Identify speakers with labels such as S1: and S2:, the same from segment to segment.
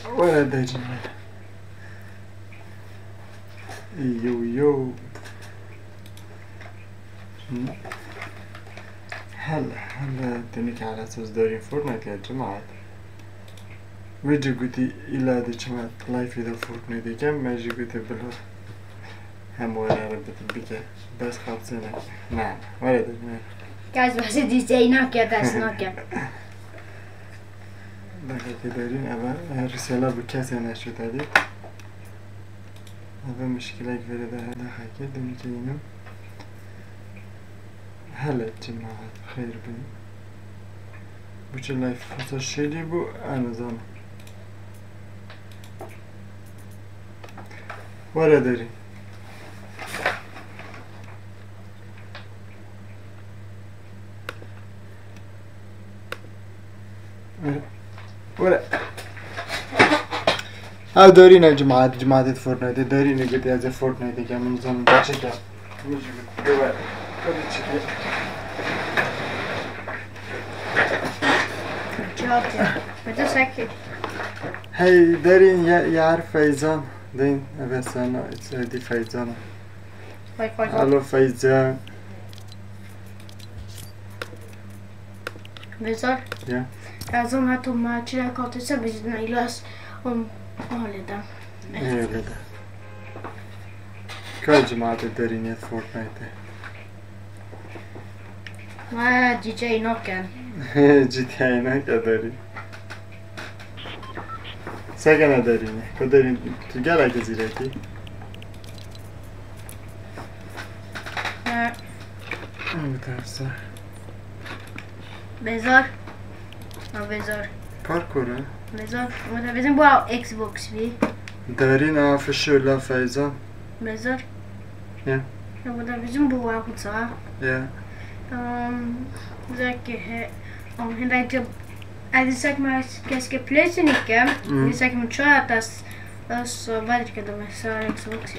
S1: ولا دارين يو هلا تنك على اساس دارين فورتنايت يا جماعة ويجي قلتي إلا دي جماعة لايف إذا فورتنايت دي كم ما يجي قلتي بلو هم ولا ربط بك بس خلصنا نعم ولا دارين
S2: Guys, بس دي زي ناكيا that's ناكيا
S1: دقيقة دارين أبا رسالة بكاسة نشو تادي أبا مشكلة كبيرة ده دقيقة دمجينو هلا جماعة خير بني بوش اللايف فصل شيلي بو أنا زمان ولا دارين ولا ها دارين يا جماعة فورتنايت دارين قلت يا زي فورتنايت كان من زمان باشكا مش قلت كده تشكي
S2: Vänta säkert.
S1: هاي دارين يعرف فايزان دين بس أنا دي فايزان الو فايزان
S2: Vezar?
S1: Ja.
S2: Razom här tomma chilakottet så blir det lös om vanliga.
S1: ايه ده كل جماعة دارين فورتنايت
S2: ما دي جي نوكن.
S1: جيت هنا كدارين ساكنة دارين كدارين تجعل جزيرتي متعرفة
S2: Vezar? Ja, Vezar.
S1: باركور
S2: Vezar. Men vi ska bara Xbox vi.
S1: دارين في الشغل فايزان
S2: Vezar.
S1: Ja.
S2: Ja, men vi ska bara skjuta.
S1: Ja
S2: Säkert om han inte är det säkert man ska plötsligt inte. Det är säkert man tror att det så verkar de så Xbox.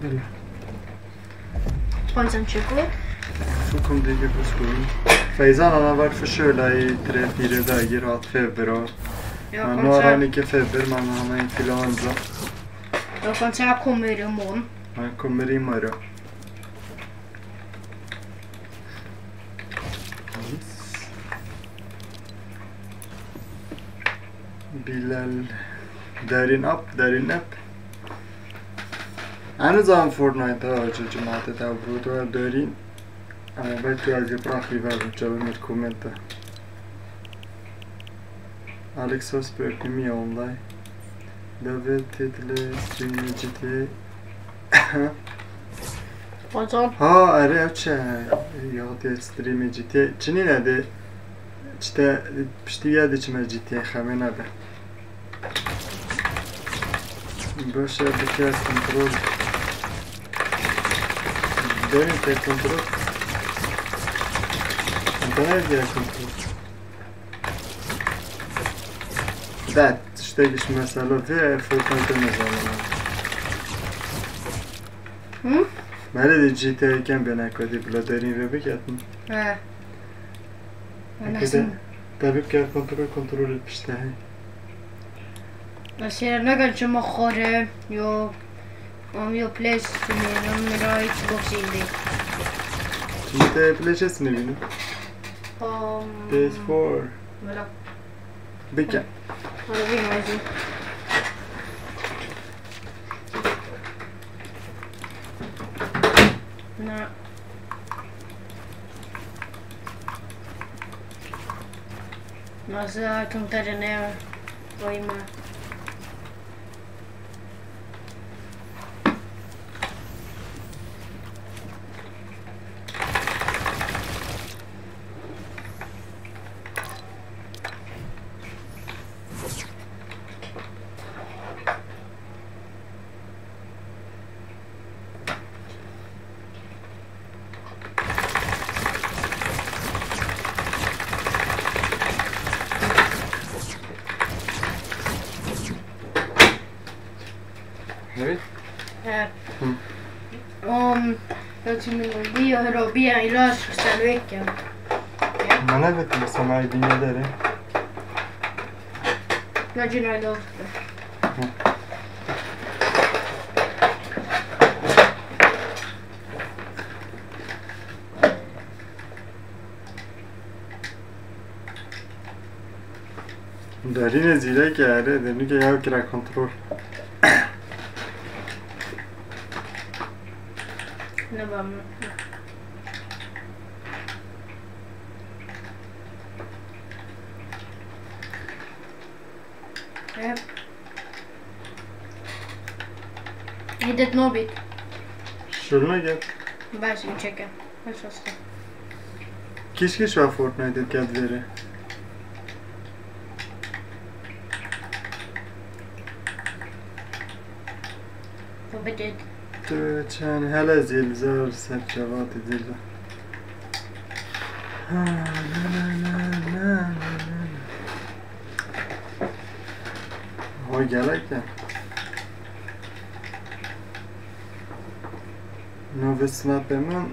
S1: بله
S2: Pojsen choklad.
S1: فكم دیگه بسکن فیضان انا var försökta i 3-4 dagar och haft feber och
S2: Jag
S1: nu har han inte feber men han har influensa.
S2: Jag kan säga jag kommer imorgon.
S1: Han kommer imorgon. Bilal دارين اب أنا زمان فورتنايت ها جماعة تابروتو دارين أنا بيتو از براخي بابن جابن الكومنتا أليكس هوسبرت مية أونلاين دافيد تيتل ستريم جي تي
S2: Pojsen.
S1: ها أري أوتشا يغطي ستريم جي تي چنين هده چتا پشتی یاده چما جی تی خمه نبه باشه بکی از کنترول داریم تا کنترول انتا نرگی از کنترول ده تشتاقش مسئله فيه فورتنايت نزانم ماله دی جی تی کم بنا کدی بلا داریم رو بکتن
S2: Nästan.
S1: Tabii ki kontrol etmişler.
S2: Jag ser någon som har om jag PlayStation och Xbox indie.
S1: Şimdi de PlayStation'ı bilin. PS4.
S2: Voilà.
S1: Bika.
S2: Ja, det vill man ju. Nej. Alltså, jag kan ta den ner och i med.
S1: Evet.
S2: Jag tror att vi har Robin i lösningen veckan.
S1: ما نبت سماعي دنيا داره
S2: Nacina da oldu.
S1: دارین زیره که اره دنو که یاو کرا کنترول
S2: Ne var mı? Evet. Hidet nobit.
S1: شلونه گد
S2: Baş bir çekem. Baş hasta.
S1: کیش و فورتنایت گد وره
S2: Vad betyder?
S1: تو چند هلا زلزال سر جوات زلزال های گلک ده نو سناپ من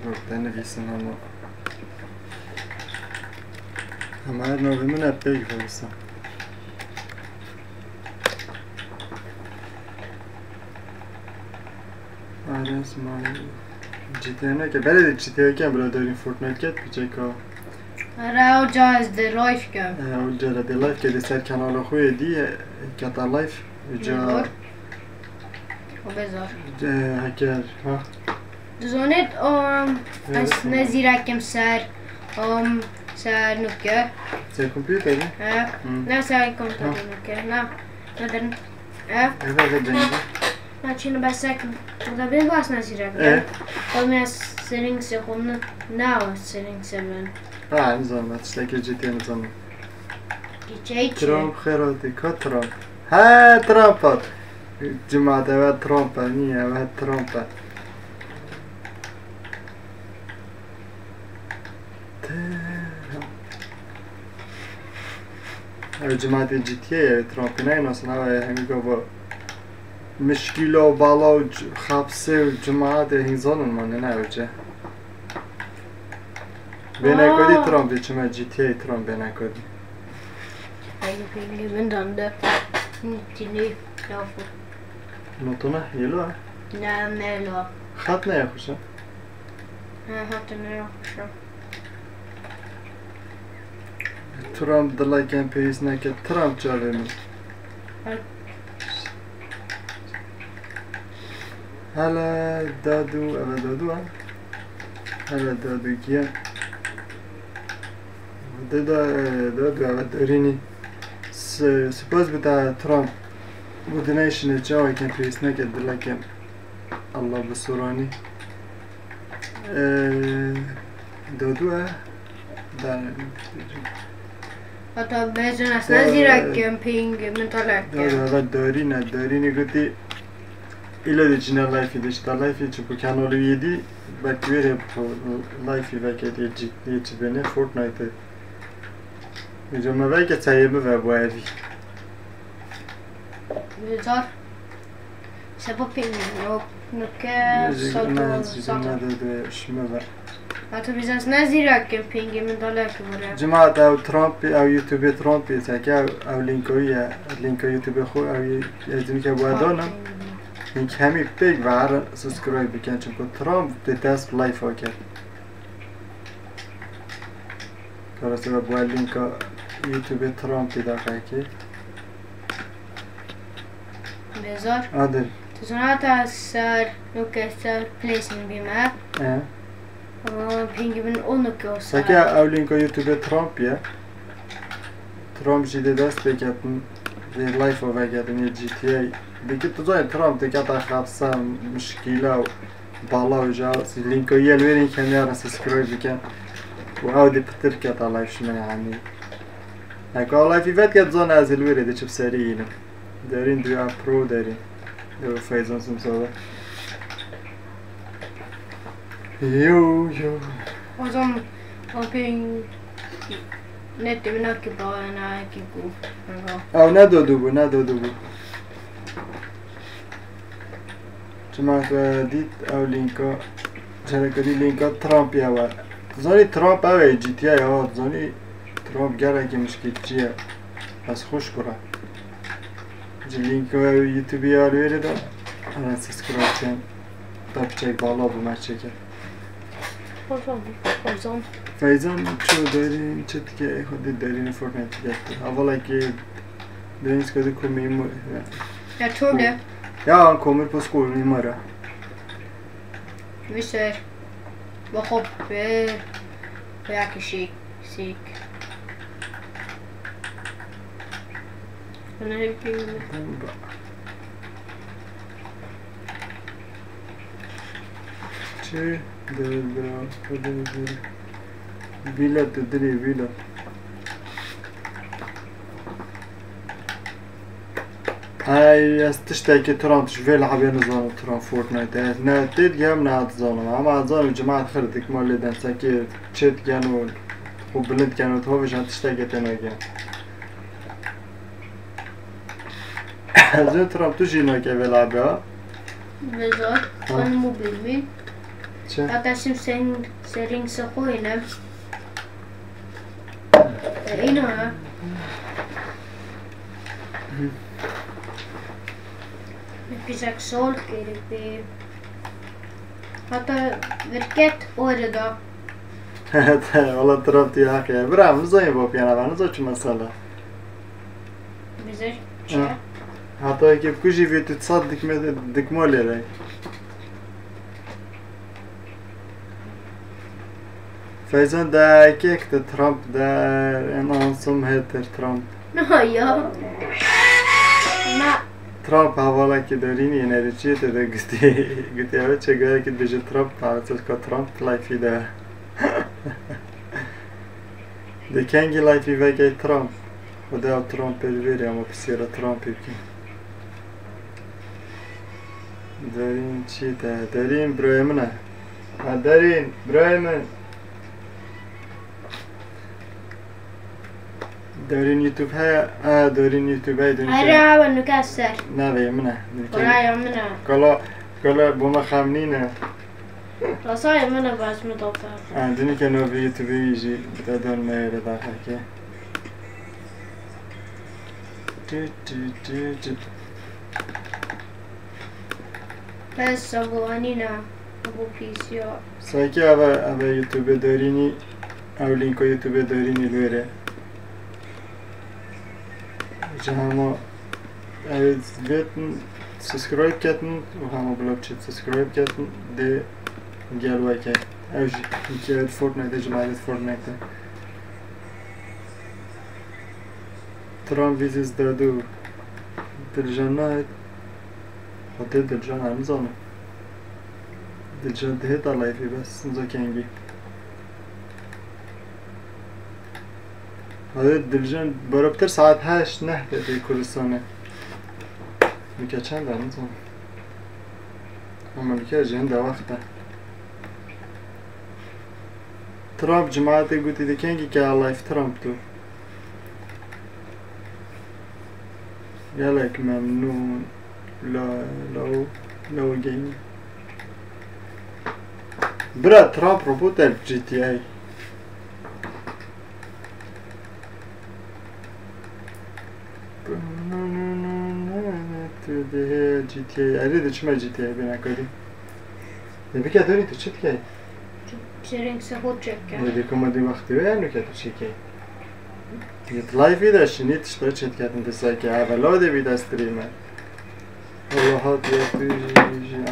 S1: گفته نویسم همه نو من اپیک بویسم آره اسمای GTA نه که بله GTA که برای داریم فورتنایت کرد پیچه که
S2: Rao jazz de life gam.
S1: اونجا را دی لایف که دی سر کانال خوی دی که تا لایف جا
S2: Och bezar.
S1: هکر ها
S2: Du sa net om nazirakem sär om sär nukke.
S1: سر کمپیوتر دی
S2: Ja. Na sär kom ta nukke. Na den. Ja.
S1: ایوه جنگی
S2: Znači bara säkert. Da blir bara nazirakem. Och med sändningssektionen. Now sändningssektionen.
S1: نزانم تشتکی GTA نزانم
S2: Geçeyçi.
S1: ترامپ خیراتی که ترامپ ها ترامپ جماعت اوه ترامپ نیه اوه ترامپ اوه جماعت GTA اوه ترامپ نه ناسن اوه همیگا با مشکل و بالا و خبسه و جماعت هنزانن مانه نه اوجه بینه کدی ترامپ چما GTA ترامپ بینه کدی
S2: Ay pengen dande. 99 dafür.
S1: نوتونه یلو
S2: Nej, Melo.
S1: خط نه خوشه
S2: Jag hade den också.
S1: ترامپ دلای کمپیس نکه ترامپ جاوه من هلا دادو اوه دادو هلا دادو کیه دادو اوه دارینی سپاس بتا ترامپ بودنیشن جاوه کمپیس نکه دلای کم الله بسورانی دادو در
S2: Hatta bezin aslında zirakken ping mentalak.
S1: اوه دارینه گوتی ایلا دی جینا لایفی دیشتا لایفی چه پو کانالو یدی بکویره پو لایفی وکه دی جیتنی چه بینه فورتنایت اینجا وکه تایمه و بویدی
S2: Bezar. Sebo ping yok. Nukke
S1: نه
S2: satan.
S1: نداده شمه و
S2: Hatta biz aslında zirakken ping mentalak var.
S1: جماعت او ترامپی او یوتیوب ترامپی تاکه او لینکویه لینکو یوتیوب خو او یزمی که بویدانم این کمی پیگ و هر سبسکرایب بکن چون که ترامپ دی دست لایف ها کرد کارسته و باید لینک یوتیوب ترامپی داخل که
S2: Bezar.
S1: آدر
S2: Så hatta sär nukke sär placing bima. Ping men onukke och
S1: سکه او لینک یوتیوب ترامپیه ترامپ جیده دست بکتن دی لایف ها بکتن یه جی تی ای بکی تو زای ترامپ دکتا خبسه مشکیله و بالا و جا لینک ها یه الویرین کنی هر سبسکرایب بکن و او دی پتر کتا لایف شما یعنی اگه لایفی ود کت زان از الویره دی چه بسری اینم دارین دویا پرو دارین دو فیزان سمساده یو
S2: Och som och ping netti minäkin paljon näkin kun.
S1: او ندادو بو جماعت دید او لینکا شرکتی لینکا ترامپ یا زانی ترامپ اوه جی تی ای ها زانی ترامپ گره که مشکل چیه بس خوش برا لینک یوتیوبی آرویره دا الان سبسکرایب کن تا بچک بالا بومد چکر
S2: Fazon.
S1: فیضان چو دارین چه دیگه خودت دارین فورتنایت گرفته اولا که دارین سکاده کمی
S2: Jag tror det.
S1: Ja, han kommer på skolan imorgon.
S2: Vi ser. Vad hoppas. Jag är sjuk. Den är helt
S1: Bra. چه دارم ویلا داری ویلا هاي استشتاكي ترام تشوفي لعبي نظام ترام فورتنايت نا تيت جيم نا تظلم اما تظلم جماعة خردك مالي دان ساكي تشيت كانوا وبلد كانوا توفيش عن تشتاكي تنا جيم زين ترام تجي ناكي بلعبها
S2: Vezor. În mobil min.
S1: چه؟
S2: Tata sim sering să hoine. Ina. Pisak sol kiri. Hatta verket orada.
S1: والله ترام تي حقي برا مزاي بو بيانا بانا زوج مسألة
S2: Bize ce?
S1: حتى كيف كوجي في تتصدق دك مولي راي فايزان دا كيك ترامب دا انا انصم هيتر ترامب
S2: Ja. Na.
S1: ترامب حوالا كي داريني انا ريتشيت دا قلتي اوه چه قايا كي بيجي ترامب عرفتش كا ترامب لايفي دا دا كانجي لايفي واقعي ترامب ودا ترامب الفيري اما بسيرا ترامب يبكي دارين چي دا دارين برايمنا دارين برايمن دارين يوتيوب ها دارين يوتيوب هاي دارين
S2: Här var nu kasser.
S1: نابي منه
S2: Kolla jag menar.
S1: كلا بوما خامنينه
S2: Vad sa jag menar bara som ett avfall.
S1: عندني كانوا في يوتيوب يجي بدون ما يرد حكي
S2: Bäst av Anina. Och PC.
S1: سايكي ابا يوتيوب داريني او لينكو يوتيوب داريني لويره جهاما فيتن سبسكرايب كاتن وهاما بلوكشيت سبسكرايب كاتن دي قال واكي اوجي كي فورتنايت جماعة فورتنايت ترام فيزيز دادو دلجانات خاطر دلجان عم زانو دلجان دهيت على لايفي بس نزا كينجي هذا دلجان برابتر ساعت 8 نهده دي كردستانه میکه چند در نزان امریکا جهنده وقته ترامپ جماعته گوتی دی کنگی که لایف ترامپ تو يالك ممنون لو جيم برا ترامب روبوتر جي تي اي جي تي اي اريد اشمع جي تي اي بينا كودي بك دوني تشت كاي
S2: Sering så hårt checka.
S1: دي كوما دي وقت وين كاتشي كاي يطلع في ده شنيت اشتريت كاتن تساكي اولاد بيدا ستريمر والله هات يا تيجي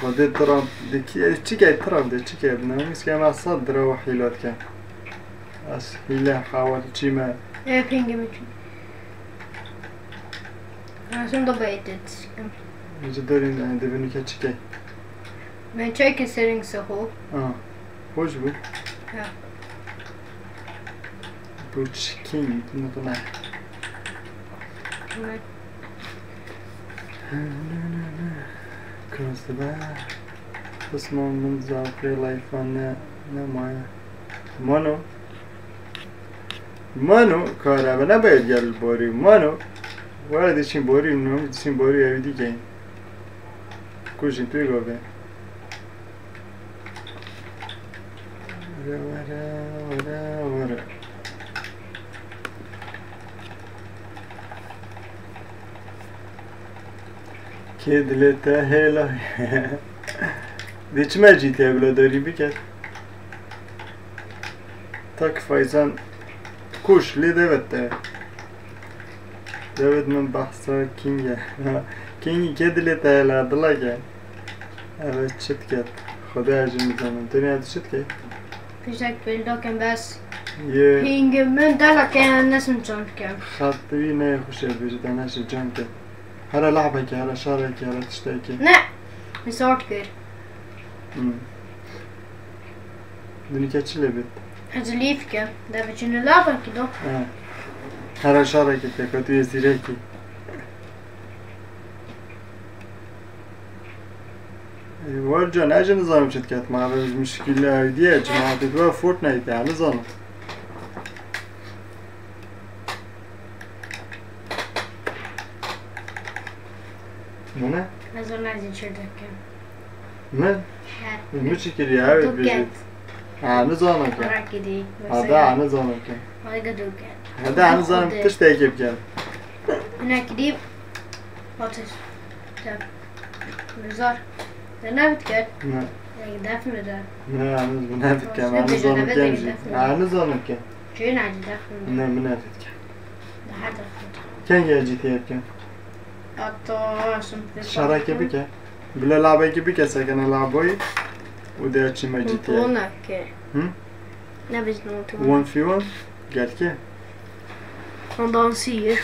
S1: خودت ترامب دکی چی که ترامب ده چی که بنامیس که ما صدر و حیلات که از حیله حاول چی ما
S2: Jag ringer mycket. Som då baitet.
S1: اینجا دارین دبینی که چی که
S2: Men checken sering så hårt.
S1: خوش بود
S2: Ja.
S1: بود چیکین نتونه
S2: Men
S1: Cross the bar. This moment's our free life on Mono. Mono کارا و نباید گل باری مانو وارد چین باری نم چین باری اوی دیگه کجین توی گابه وره که دلت هلا دی چه مجیتی بلا داری بکر تاک فایزان کوش لی دوید من بحثا کینگه کینگی که دلت هلا دلاگه اوه چت کرد خدا عجب میزنم دنیا چت کرد
S2: Försök bilda kan bäst.
S1: یه
S2: Ingen men där kan jag nästan jumpa.
S1: خاطری نه خوشه بجد نشه جان کرد هر لعبه که هر شاره که هر تشتای که
S2: Nej, vi startar.
S1: دنیا که چی لبید
S2: Alltså livka, där vi kunde lära oss då.
S1: هر شاره که تکا توی زیره کی وار جان اجا نظام شد که ما از مشکل دیگه جماعت دو فورتنایت يعني نظام نه
S2: Alltså när jag körde kan.
S1: نه
S2: Här.
S1: مشکل یا اوید بجید نظام که
S2: Rakidi.
S1: هذا نظام که
S2: Vad är det?
S1: هذا نظام تشتای که بکن
S2: Rakidi. Vad är det? Muzar. Den har vi inte gjort.
S1: نه
S2: Jag är därför med det.
S1: نه منافق که نظام که نظام که
S2: Tjena, det är därför med
S1: نه
S2: det.
S1: منافق که
S2: Det här är därför.
S1: کن یا جی تی بکن
S2: Att som
S1: شراكه بك بلا لعبه كي بك سكن لعبوي وده تشي ما جي تي
S2: Hon Nej, vi ska nog
S1: 1 في 1 قال كي
S2: Hon dansar.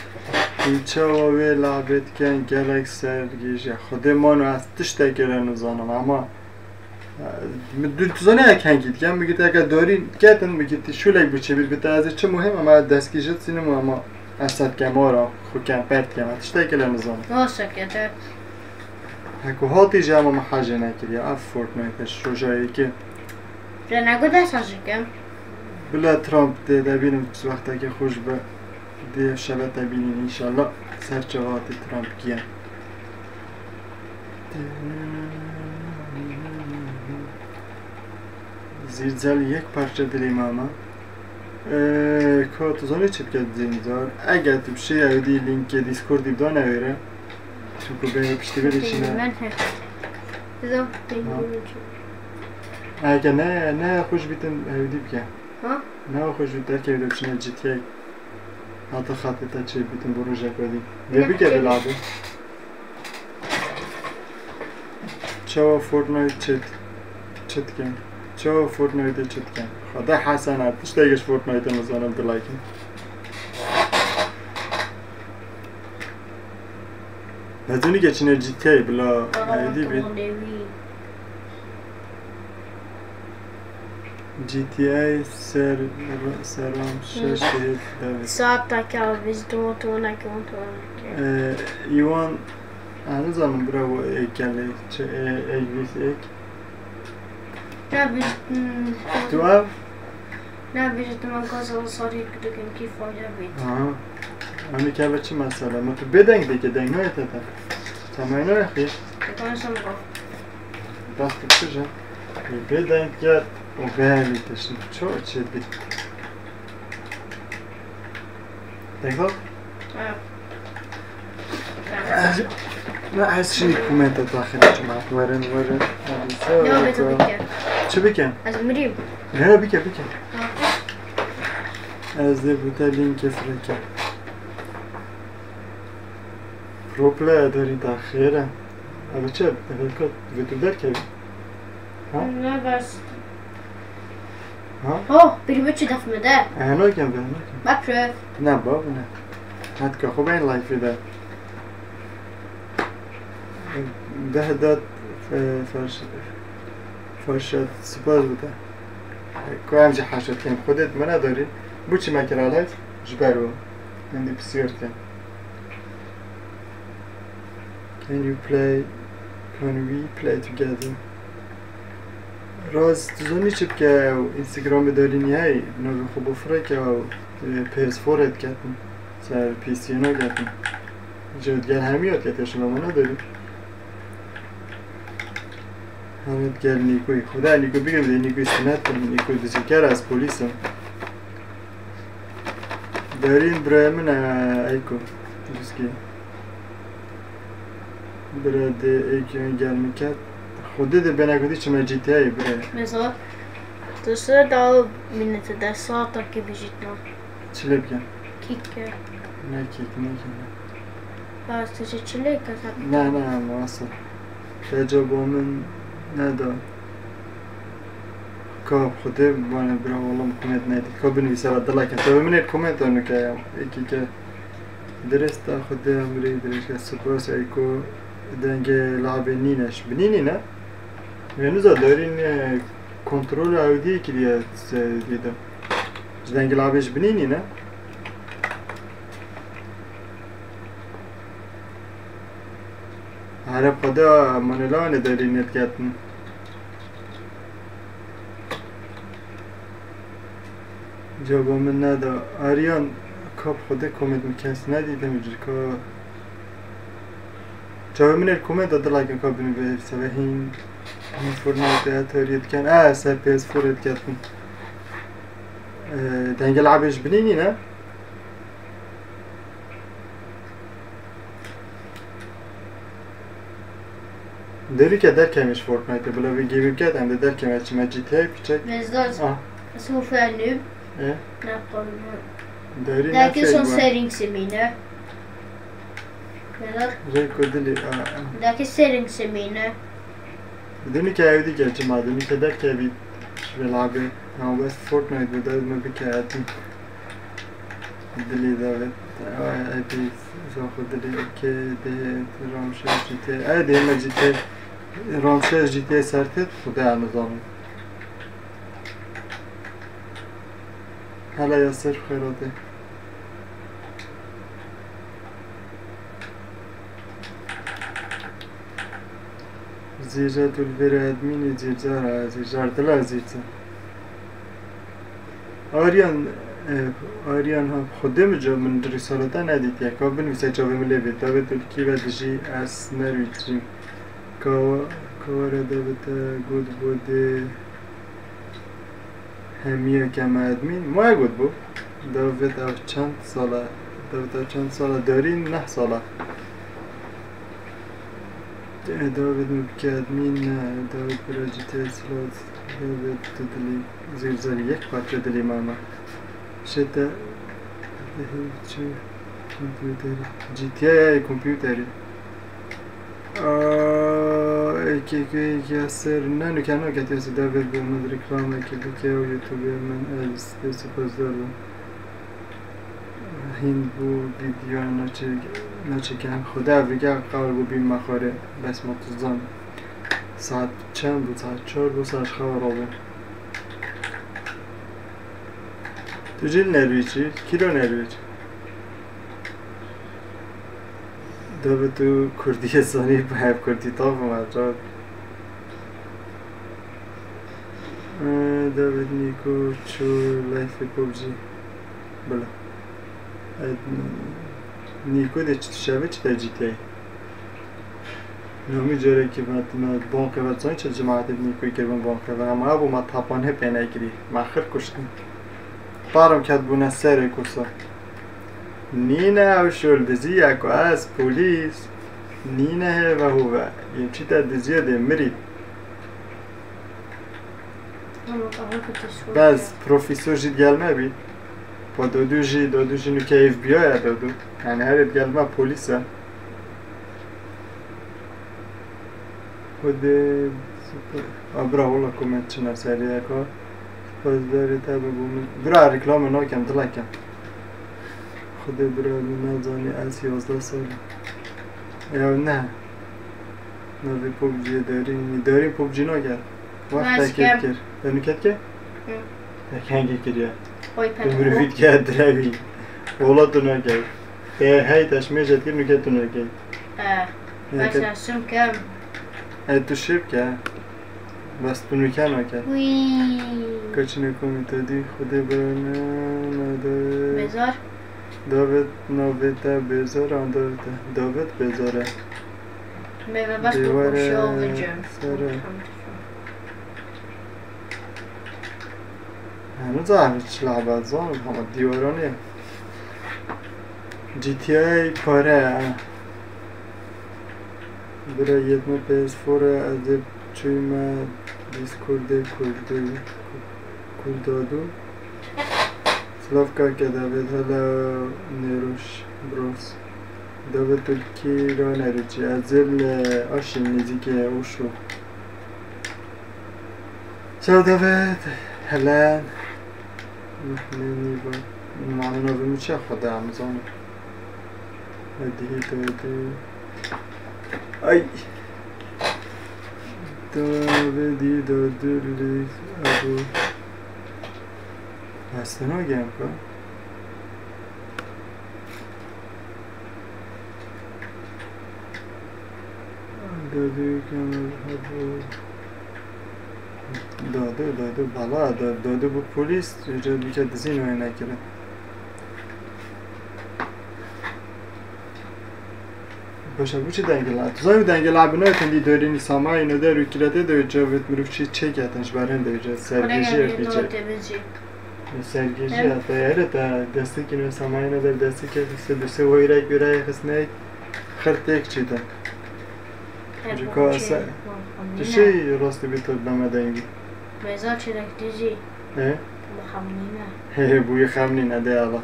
S1: تشاوي لعبت كان جالاكسي جيجا خدمانو از تشتاكي نظانم اما مدل تزانه كان گید كان میگید اگر داری گتن میگید شو لگ بچه بیت از چه مهم اما دستگیجت سینما اما اسد کمارا خو کم پرت کم تشتاكي نظام
S2: Vad jag det?
S1: هكو هاتي جامع ما حاجه نكري اف فورتنايت شو جاي كي
S2: Den har gått där så mycket.
S1: بلا ترامپ ده ببینم وقتا که خوش به ده شبه ببینین انشالله سر جوات ترامپ کیه زیرزل یک پرچه دلیم اما که تو زنی چی بکرد زیرزار اگر تو بشه یهودی لینک دیسکوردی بدا نویره تو که به پشتی بدیشینه
S2: Så
S1: اگر نه خوش بیتن یهودی بکن
S2: Ha?
S1: نه خوش بیتن که بیده بشینه جی تی ای حتی خاطر تا چه بیتن برو جکردی ده بکر بلعبه چه فورتنایت چت کن چه فورتنایت چت کن خدا حسنات تشتاقش فورتنایت نزانم دلایکن بدونی که چینه جی تی ای بلا ایدی بید جی تی ای سرام شش دهید دوید
S2: Sata kalvis då tona kan
S1: ایوان هنوز زنم برای ایکله چه ایویس ایک تو اف
S2: Nej, vi vet man kan så sorry du kan kiffa jag vet.
S1: همی که چه مسئله ما تو بدنگ دیگه دنگ های تتا تماینه اخی
S2: Det kan som gå.
S1: دست کجا بدنگ کرد و بهلی تشن چه بید دنگ ها
S2: Ja.
S1: نه از چی کومنت داخل جماعت ورن
S2: Jag vet inte vilka.
S1: چه بکن؟
S2: Alltså med det.
S1: نه بکن از ده بوده لینک فرکن پروپله داری داخله اما چه؟ دکت ویتو در که
S2: Nej, bas.
S1: ها؟
S2: Vill du inte därför med det?
S1: اهنا کم به
S2: Bara pröv.
S1: نه بابا نه حد که خوب این لایفی ده ده داد فرشت سپاس بوده که همچه حشد کن خودت منه داری بو چی مکر علایف جبرو من دی بسیار کن Can we play together راز تو زنی چی که اینستاگرام داری نیایی نوی خوب افره که PS4 ات کتن سر PC نا کتن جا دیگر همیاد که تشنه ما نداری همت گل نیکوی خدا نیکو بگم ده نیکوی سنت کنم نیکو دزیکر از پولیسم دارین برای من ایکو دوسکی برای ده ایکی من گل میکرد خودی ده بنگودی چه مجیتی هایی برای
S2: Mesela dışarı da minneti de sağ takip edeceğim.
S1: چلی بگم
S2: Kike.
S1: نه کیک نه کیک
S2: Pastacı çilek kasap.
S1: نه نه مواصل تجربه من ندار کاب خودی بانه برای والله کمت ندید کاب بنویسه را دلا کن تو بمینید کمت آنو که ایکی که درست خودی امری درست که سپاس ایکو دنگه لعبه نینش بنینی نه؟ یعنی دارین کنترل اودی که دیدم دنگه لعبهش بنینی نه؟ عرب خدا منلانه دارین اتکتن جواب من ندا آریان کاب خدا کمت میکنست ندیدم اینجور که جواب من کمت داده لکن کاب بینو به سوهین این فرنات اتاریت کن سر پیس فورت کتن دنگل عبش بنینی نه؟ داری که در کمیش فورتنایت بلا وی گیمیم کردم در کمیش چه مجیتی های پیچه
S2: Vezdat. Sofa nu.
S1: اه
S2: Ne yapalım?
S1: داری
S2: Belki son
S1: نفید
S2: seringsemiyle. Vezdat.
S1: ری کدلی
S2: Belki seringsemiyle.
S1: دونی که ایدی که چه ما دونی که در که بید بلعبه اما بس فورتنایت بوده ما بکردیم دلی داوید ای پیس زاخو دلی که ده رامشه جیتی ای ده ما جیتی رامشه جیتی سرتت خدا نظام هلا یاسر خیراته زیجات البر ادمینی زیجار دلا زیجا آریان ها خودم جا من در رسالتا ندید یکا بنویسه جاوه ملی بید داوید دلکی و دجی از نرویچیم کاره داوید گود بوده همیه کم ادمین ما گود بود داوید او چند ساله دارین 9 ساله داوید مبکی ادمین داوید براجی تسلات داوید دلی زیرزاری یک پاتر دلی ماما شده چه کامپیوتری جی تی ای کامپیوتری یکی اثر نه نکنه که تیاسی داوید به من رکلامه که بکه و یوتیوبی من از سپاس دارم هین بو ویدیو نچه که هم خدا ویگه قبل بو بیم مخوره بس مطزان ساعت چند بود ساعت 4 بود ساعت خواه رو تو جیل نرویچی؟ کی رو نرویچ؟ داوید تو کردیستانی به هف کردی تاف اومد را داوید نیکو چو لایف پوبجی بلا نیکو ده شبه چه در جیتی ای نامی جاره که باید بانقه و زنی چه جماعت نیکوی که بانقه و اما ابو ما تاپانه پینه گیری مخیر کشتیم بارم کد بونه سر کسا نینه او شلدزی اکو از پولیس نینه و هوه یه چی تا دزیه ده مرید بس پروفیسور جید گلمه بید با دادو جی نو که اف بی آی دادو یعنی هرید گلمه پولیسه خود برا والله کومنت چنه سریع اکا باز داری تا بگومن برا رکلام ناکم دلکم خود برا نزانی از 11 سال یا نه نوی پوبجی داری پوبجی ناکر وقت تکیب کر دانو کت که؟ هنگی کریه بمرو فید که دروی اولا تو ناکر هی تشمیشت کر نکت تو ناکر
S2: بس اشم کم
S1: تو شب که بس تو نکر ناکر کچی نکومی دادی خوده برانه نداره
S2: بذار
S1: داوید نویده بذار آن داوید بذاره
S2: میوه بس بکشه و جم
S1: هنوز هیچ لعبت زان همه دیوارانه جی تی آی پاره برای یدمه پیس فوره از چوی ما دیسکورده کردادو سلافکا که داوید حالا نیروش بروس داوید ترکی را نریچی از زل آشین نیزی که اوشو چه داوید هلن مهمنی با معنی نوی چه خود امزانه هدیه داده ای داویدی داده لیز ابو هستنا گم کن داده کن داده بالا داده bu polis bir dizin oyuna girin. باشه bu چه دنگل تو دنگل ابنا تندی دارین ساما اینو در وکیلاته دو جواب مروف چی چک اتنش برند دوجا سرگیجی پیچه سرگیجی hatta yere da destek اینو ساما اینو در destek سه ویرک بیرای خسنه خرتک چیده جکا اصلا چی راستی بیتود بمدنگی
S2: بزار چه دیجی
S1: اه؟
S2: بخمنینه
S1: بوی خمنینه ده الله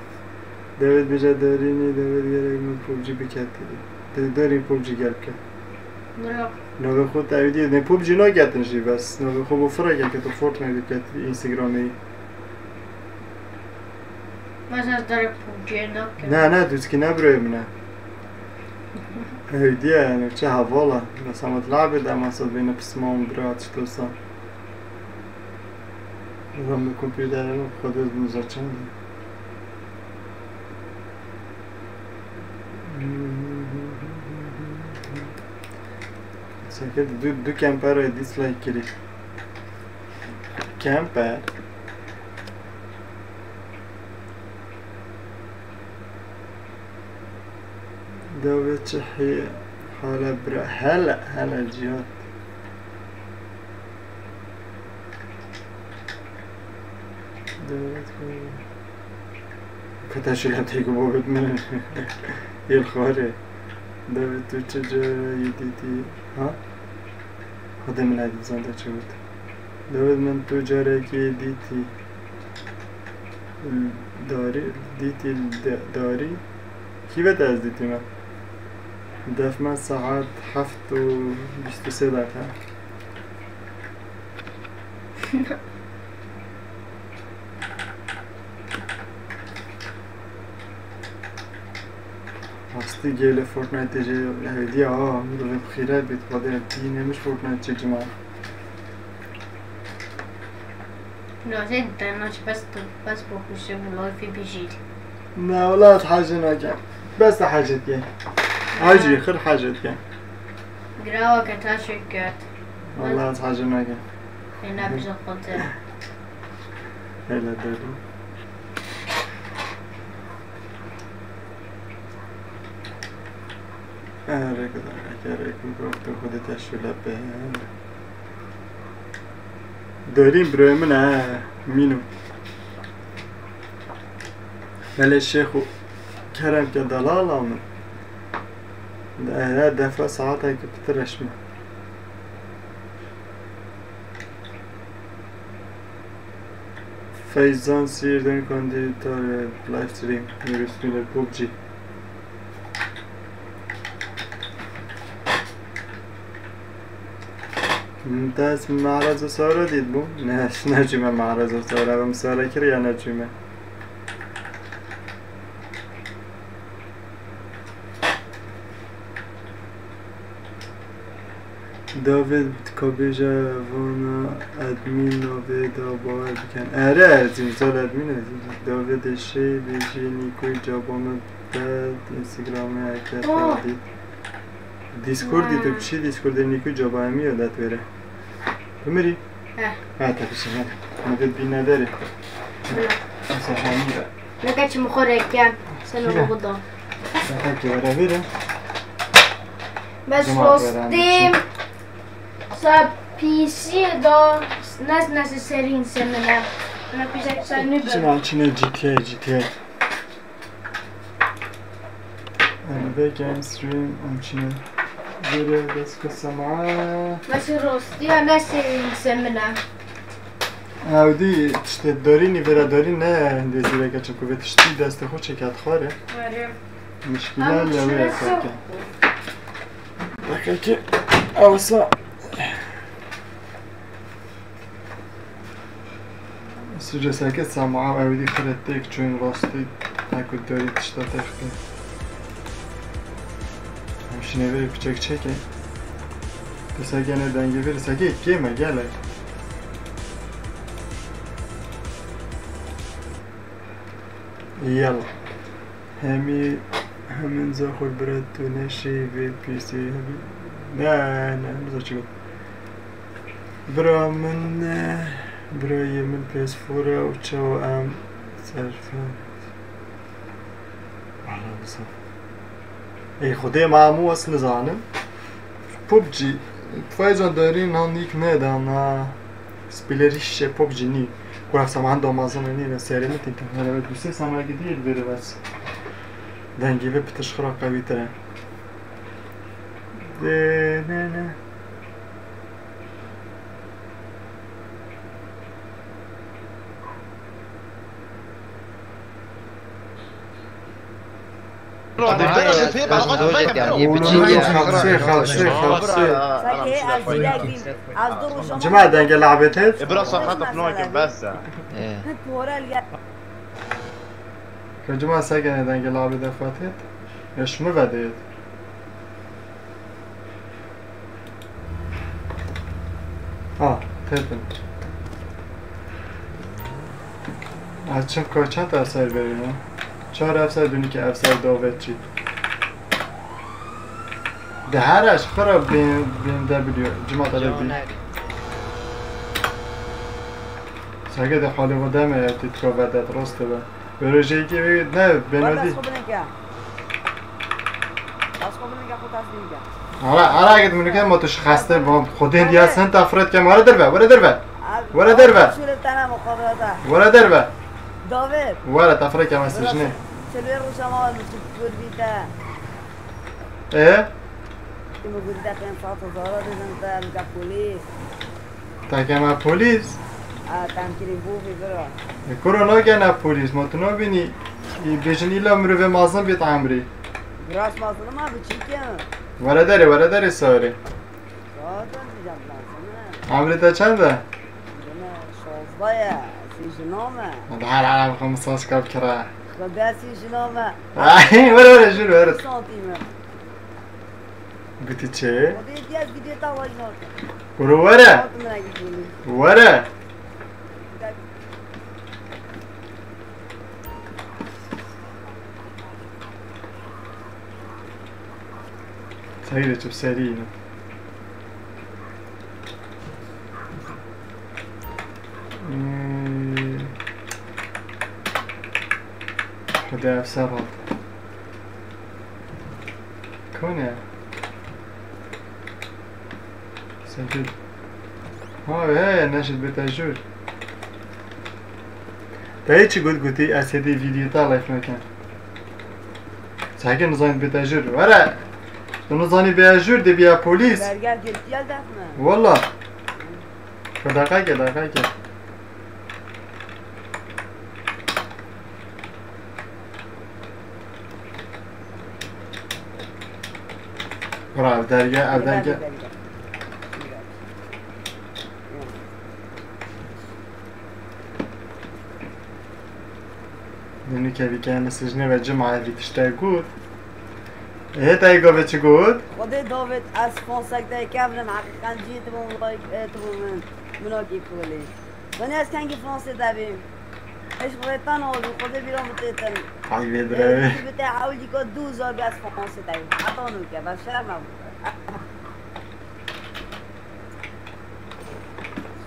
S1: دوید بجا دارینی دوید گره من پوبجی بکتی دارین پوبجی گرب که نوه خود تاویدی نه پوبجی نا گتنشی بس نوه خود بفره که تو فورتنایت بکتی اینستاگرامی
S2: بس از داره پوبجی نا
S1: نه دوست که نبروی منه هیدیه نه چه حواله بس همه تلعبی ده مساد بین پسمان برات شتوسا نظام کمپیوترم خود از موزا چنده سکر دو کمپر رو دیسلایک کردی کمپر داوید چه حالا برا هلا جیاد داوید کتاشو لبتیگو بابت من یه الخواره داوید تو چه جایی دیدی ها؟ خدا من عدید زنده چه بود داوید من تو جایی که دیدی داری کی بده از دیدی من دف من ساعت 7:23 دقیقه راستی گیل فورتنایت جه هیدی ها رو بخیره بید قادر دی نمیش فورتنایت چه جمعه
S2: لازم دناش بس بخوشه بلافی بجید
S1: نه والله حاجه نکن بس حاجت کن حاجی خیر حاجت کن
S2: گراوا که تاشو کرد
S1: والله حاجه نکن
S2: اینا بیشتر خودت
S1: هلا داری آره کدام گفت خودت اشوله به داریم برای من مینو ولی شیخو کرم که دلال آمن ده دفعه ساعته که بترش من فیضان سیردن کندی تا لایف استریم میرسونه پوبجی انت اسم معرض سارا دید بو؟ نه نجمه معرض سارا و مساره کری یا نجمه داوید کابیجا وانا ادمین نوی دا باور بکن اره از این سال ادمین از این داوید شی بیجی نیکوی جابامد بد اینستاگرامی حرکت دادید دیسکوردی تو چی دیسکورد نیکوی جابامی یادت بره بمیری؟ ها تفیشه مدد بی نداره اصلا همیره
S2: لکه چی مخوره کم سنو بودم
S1: نخواه که بره بیره
S2: بس رستیم سا پیسی دا نس سرین سمنه napisać sobie
S1: Cuma içine GTA. Yani backend stream onun içine böyle deskası معاه.
S2: مثل راستی یا مثل این سمنه
S1: اودی تشتی دارینی ورا داری نه دزیره که چون که تشتی دست خود چکت خواره
S2: آره
S1: مشکله لوه که بخیر که اوسا سوجه ساکت سامعه اودی خرد تک چون راستی نکود داری تشتا تخته همشینه بری پچک چکه ساگه نه دنگی بری ساگه که مگله يلا همين زاخد برد و نشي في بي سي لا مزا شو برا من بيس فورا و چو ام صرفا والله بصا ای خدای معمو اصل نزانم پوبجی فایزان دارین هان نیک ندان سپیلریش پوبجی نی Kuraf zaman domazını ne serimi tintim. Evet bu ses ama gidiyor böyle bas. Dengi ve pıtışkıra kavitere. De ne. جماعة دنجة لعبتها
S3: ابرا صفحات نوعك بس
S1: جماعة ساقنا دنجة لعبتها فاتت ايش مو بديت تبن açım kaçan da eser veriyor. Çar افسر دونی که افسر داوود چی ده هرش خراب بیم دبلیو جماعت عربی ساگه ده حالی و دمه تیترا ودت راسته با بروژهی که بگید نه بنادی آره اگه دمونی که ما توش خسته با خود هندی هستن تفرد که وره در به
S4: داوود
S1: وره تفرد که مسیج نه
S4: چلوی روش ما مستقبل بیتا که مگوری تا خیلی ساعت هزارا دیدن تا لگا پولیس
S1: تا که ما پولیس
S4: تمکیری بوفی برا
S1: کرونا که نه پولیس ما تو نبینی بیشن ایلا مروه مازن بیت عمری
S4: براس مازن ما بچی کن
S1: وره داره ساره
S4: ساعتان دیجم لانسانه
S1: عمری تا چنده؟
S4: 16 سیجنامه
S1: هر عالم خمساش کب کرا
S4: خدا سیجنامه
S1: وره جور وره
S4: سانتیمه
S1: گوتی چه؟
S4: خدا دیگه ویدیو تا وای نارکن
S1: برو وره سعيدة شوف سرينا خدا افسرات كونه سجل هاي نشد بتاجور تا چی گوتی اسیدی ویدیو تا لایف نکن ساگه نزانید بتاجور وره تو نزانی بیاجور دی بیا پولیس
S4: برگر گرتیال دفنه
S1: والا دقیقه که برا درگه دونی که بیکنه سجنه و جمعه بیتشتر گود تا گفت چی گود؟
S4: خدا داوود از فانسک دای کبرم حقیقا جیت بون لایک بون مناکی پولیس ونی از کنگی فرانسه دبیم اش خدا تن آلو خدا بیرام بتیتن
S1: ای بیدره
S4: بته حوالی که 2000 بی از فرانسه دبیم حتی نو که بس شرم نبود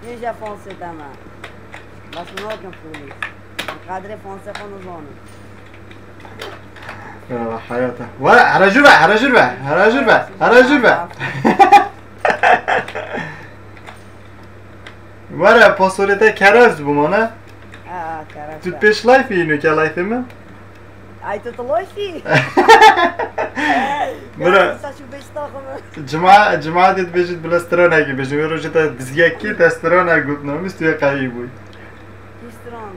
S4: نیجا فرانسه دمه بس مناکم پولیس قدر فرانسه خانو زانو
S1: حياته هرجور به وره پاسوریت کراز بمانه تو پیش لایفی اینو که لایف من
S4: ای تو تلاشی
S1: برا
S4: ساشو بستاخم
S1: جماعت بجید بلستران اگه بجید روش تا دزگیکی دستران اگوت نامیست توی قایی بود
S4: استران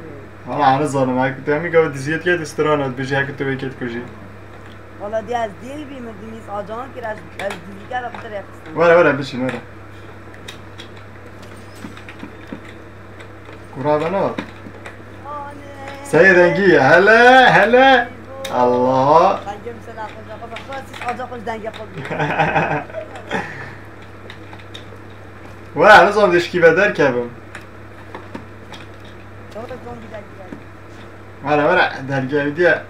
S1: حالا هنه زانم اگه تو همی گوه دزگیت که دستران هد بجید اگه تو بکت کجی
S4: حالا دی از دیل بیم دینیز آجان که از دیگر را بتر یخستم
S1: وره بشین وره کورا بنا سید انگی هلا الله
S4: دنگم سنا خوش خاصیس آجا خوش دنگ خود
S1: وره هنه زانم دشکی بدر کبم
S4: تو تا کن بیدر
S1: وره درگه دیه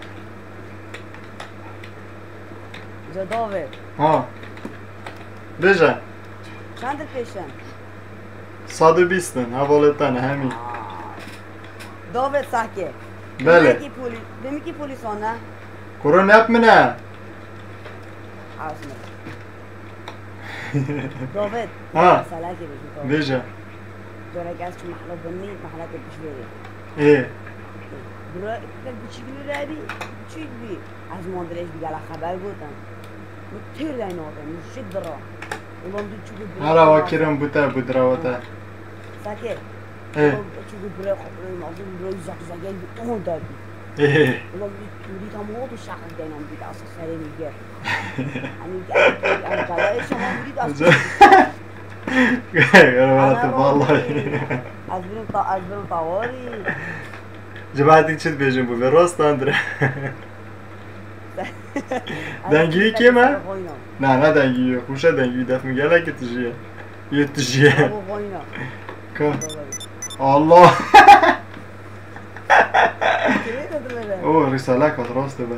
S4: جداوه
S1: ها بجا
S4: چند پیشن
S1: 120 حوالتن همین
S4: داوه ساکه
S1: بله
S4: بمی کی پولیس آنه
S1: کورو نپ منه
S4: عاصمه داوه
S1: ها
S4: سلاکی بجی
S1: بجا
S4: جورا گاز چون محلا بنی محلا تبش بیری
S1: ايه
S4: برای بچی بی رابی چی بی از مادرش بیگلا خبر بودن متیر دین آدم مشید برا اولم دی چوب برا
S1: هلا واكرم بوتا بودراوتا
S4: ساکه
S1: ايه
S4: چوب برا خبر مازن برای زک زگل اون دادی
S1: ايه
S4: اولم دی تمام تو شخص دینم بی اساس سری میگه انا قال ايش ما اريد اسكت
S1: يا ولد والله
S4: ازبرم طواري
S1: جماعتك شد بيجن بو براست اندرا دنگی کیه؟ نه دنگی خوشه دنگی دفع میگه که تجیه یه تجیه که الله اوه رساله کات راسته به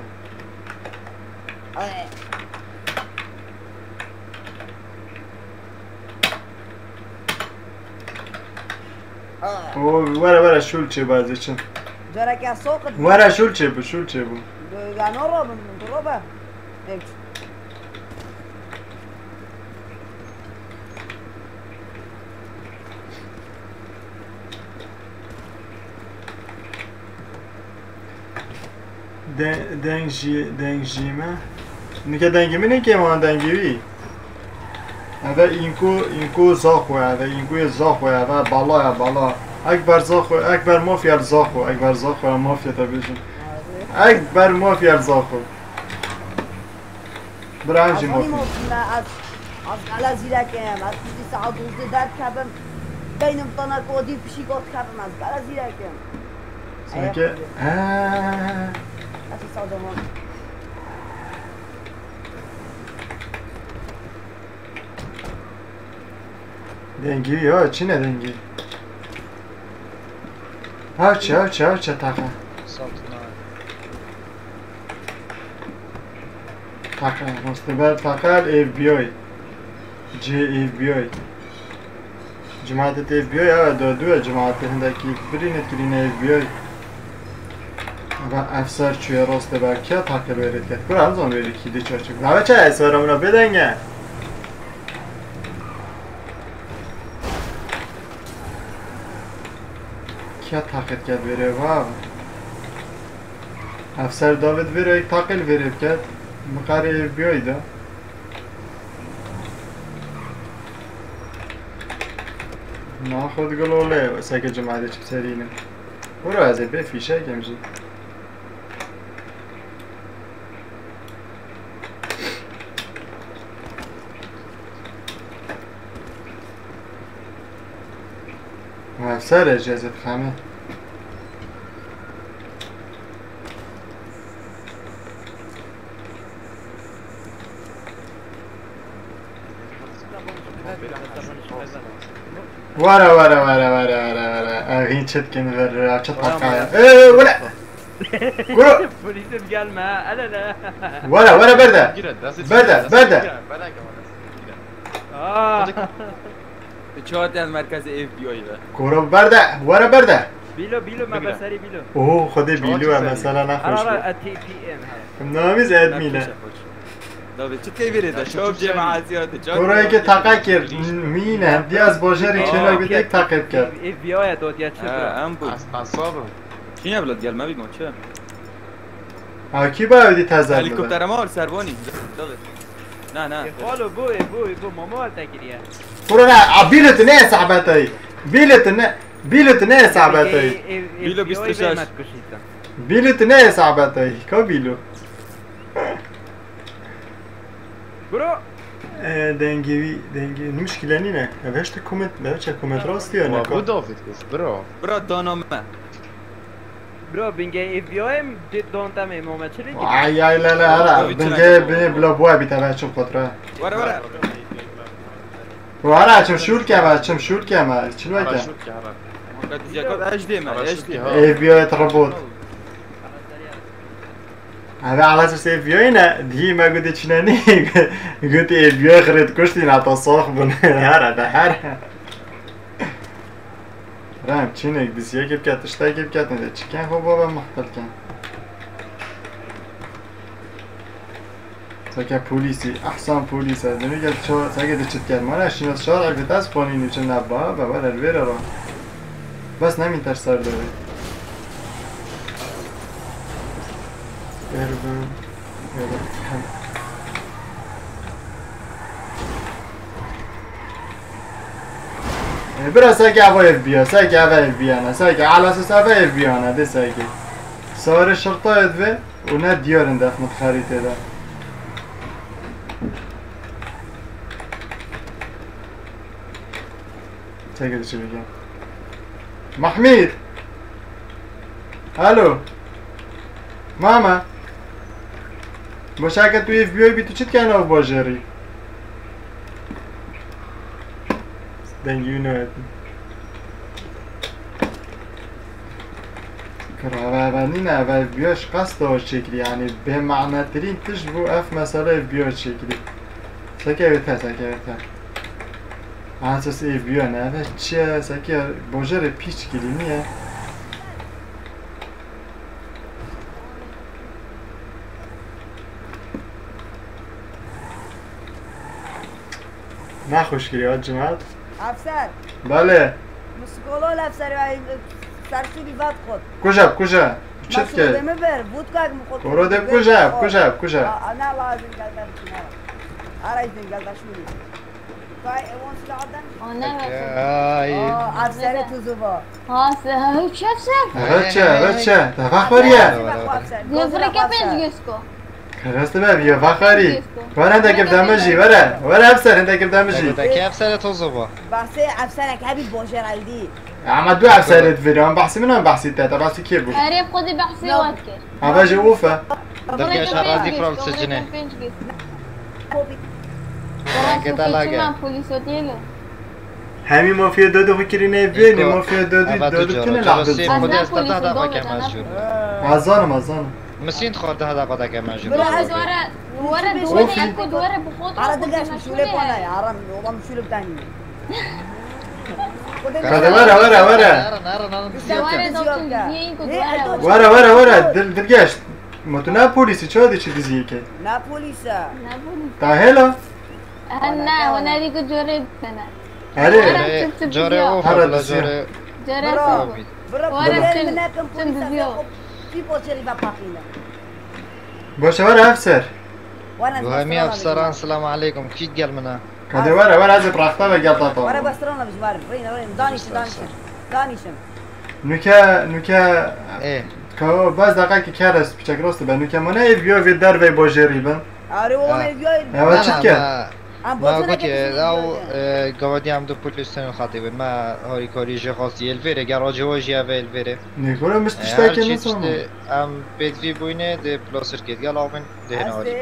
S1: اوه وره شول چه بازی چن
S4: جرا که سوق
S1: وره شول چه بو
S4: گانو رو من رو با
S1: دنگجیمه نکه دنگیمه نکه ما دنگیوی هذا اینکو زاخوه هذا اینکو زاخوه هذا بالا اکبر مافیا زاخو مافیا تبیشون اکبر مافیا زاخو برانجی مافیا
S4: از قلا زیرکم از پیش ساعت 12 درد کردم بینم تانا کودی پیشی گفت کردم از قلا زیرکم
S1: سنکه
S4: اسی سادمان
S1: دنگی ها چی نه دنگی ها چه تاقه تاقه مستبر تاقه اف بی آی جی اف بی آی جماعت اف بی آی ها دو جماعت هندکی برینت کرین اف بی آی و افسر چوی راسته بر کیا تاقه برید کرد برو همزان برید کیده چارچه نه بچه اصارمونا بدنگه کیا تاقت کرد بره واو افسر داوید بره یک تاقل برید کرد مقاره بیایی دا نا خود گلوله و سکه جماعت چه سرینه برو از به فیشه کمجی افسر اجازت خمه وره اغین چت کنی بر چت پاکایا ولا برو
S5: پلیس gelme الا لا
S1: وره برده
S5: چهار از مرکز اف بی آی
S1: کورو برده
S5: بیلو ما بسری بیلو
S1: اوه خود بیلو مثلا نخوش
S5: تی پی ام
S1: نامیز ادمینه
S5: داوید چی کی بیرده شوب جماعت زیاده
S1: برای که تقه کرد مینه دی از باجری کنار بیده یک تقیب کرد
S5: اف بی آی داد یا چه ام بود
S3: اصابه
S5: چی نبلد گل ما بگم چه
S1: ها کی باید تزل بده
S5: هلیکوپتر ما سربانی داوید نه
S6: خالو بو ماما تاکریه
S1: برو نه بیلت نه صعبتایی بیلت نه صعبتایی
S5: بیلو 26
S1: بیلت نه صعبتایی که بیلو
S5: برو
S1: دنگی مشکلی نه نوشته کومنت بچه کومنت راستی یا نه
S3: بو داوید گفت برو
S5: دانم
S6: برو بینگه اف بی آی دانتم امامه چه دیگه
S1: ای لا هلا بنجي بلا بوابي تبع شو فترة
S5: ورا
S1: ورا چم شور كما شنو
S3: آره
S1: كان
S3: شد که آره
S5: قد زيكوت HD
S3: آره شد که ها
S1: اي بي اي تربوط هذا على اساس اي بي اي نا دي ما قلت شناني قلت اي بي اي خريت كشتي نعطى صاخ بن هر رام چینه دیسیه که بکات اشتای که بکات نده چی کن خب بابا محتل کن ساکه پولیسی احسان پولیس از نمی گفت چه ساکه دچت کرد من اشیناس شارع بتاس پانینی چه نبا بابا الویره را بس نمی تر سر داره اربن برا ساكي ابو اف بي ساكي ابو اف بي انا ساكي على اساس ابو اف بي انا دي ساكي صار الشرطه يدفي ونا ديار ندخل الخريطه ده ساكي شو بيجي محميد الو ماما مشاكل تو اف بي اي بيتو چت كانوا باجري Then you know it. كرهبانين أبا بيوش قصده شكلي يعني بمعنى ترين تشبو أف مسألة بيوش شكلي ساكي بتها على أساس إيه بيو أنا أبا تشا ساكي بوجر بيش كلمية نخوش كلي يا جماعة
S4: افسر
S1: بله
S4: مسکولو افسر و سرسوری بد خود
S1: کجا چت که
S4: بر بود که خود
S1: برو دب کجا
S4: انا لازم قلدم شما عرفتن قلدم شو فاي اون سلعدن افسر تو زبا
S7: ها چه افسر؟
S1: بچه تفخوریه
S7: دیفرکه پنج گسکو
S1: راسته بیا فخری وره انت كيف دمجي وره افسر انت كيف دمجي
S8: كيف افسر توزبا
S4: بحثي افسرك هبي بوشر عيدي
S1: عم دو افسر فيديو بحثي منهم بحثي تاتا بحثي كيف بو
S7: قريب خذي بحثي واتكر
S1: هذا جوفه
S8: دركش راضي فرال سجنه كده لاقه
S1: همي مافيا دودو فكرينه بيني مافيا دودو كنا لحظه
S8: خود استطاع دقه که مجبور
S1: اذان
S8: مسين خود هذا قد که مجبور
S7: ورا دوره ياكل ورا بخوض
S4: على دقاش مشولي بونا يا عرم والله مشولي بتاني
S1: هذا ورا دلگاش ما تو نه پلیسی چه دی چی دیزیه که
S4: نه پلیسا
S1: تاهلا
S7: هنا هنا ديك جوري بنا
S1: هره
S8: جوره او فلا جوره
S4: برو
S7: ورا
S4: منكم بوليسا في بوشري باباقينا
S1: باشه ورا افسر
S8: وهمي افسران السلام عليكم كي قال منا
S1: هذا ورا از برخته و گلطاطا
S4: ورا بسترنا مش بعرف رين دانيشن
S1: نوكا
S8: ايه
S1: که باز دقیقه که کرس پیچک راست به نوکه منه بیا وی در وی باجری بن
S4: آره والله بيوي
S1: اما چی کرد؟
S8: ما قلت او قوادي عم دو بوليسين خاطب ما هاري كاري جي خاصي الفيري جراج واجي الفيري
S1: نیکولا مستشتا که نسام
S8: ام بدوی بوینه ده پلاسر کید قال اومن ده هناري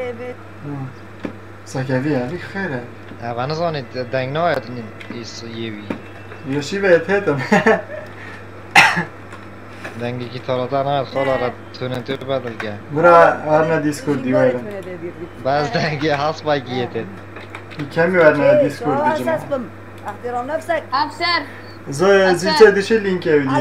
S1: ساکوی اوی خیره
S8: اما نزانید دنگ ناید ایس یوی
S1: یوشی بهت هتم
S8: دنگی که تاراتا ناید خالا را تونن تو بدل گه
S1: برا ورنا دیسکورد دیوارم
S8: باز دنگی حاس با گیتید
S1: کمی ورنا دیسکورد
S4: اساس
S1: جمع
S4: بم احترام نفسك
S7: افسر
S1: زي دشي لينك يا ودي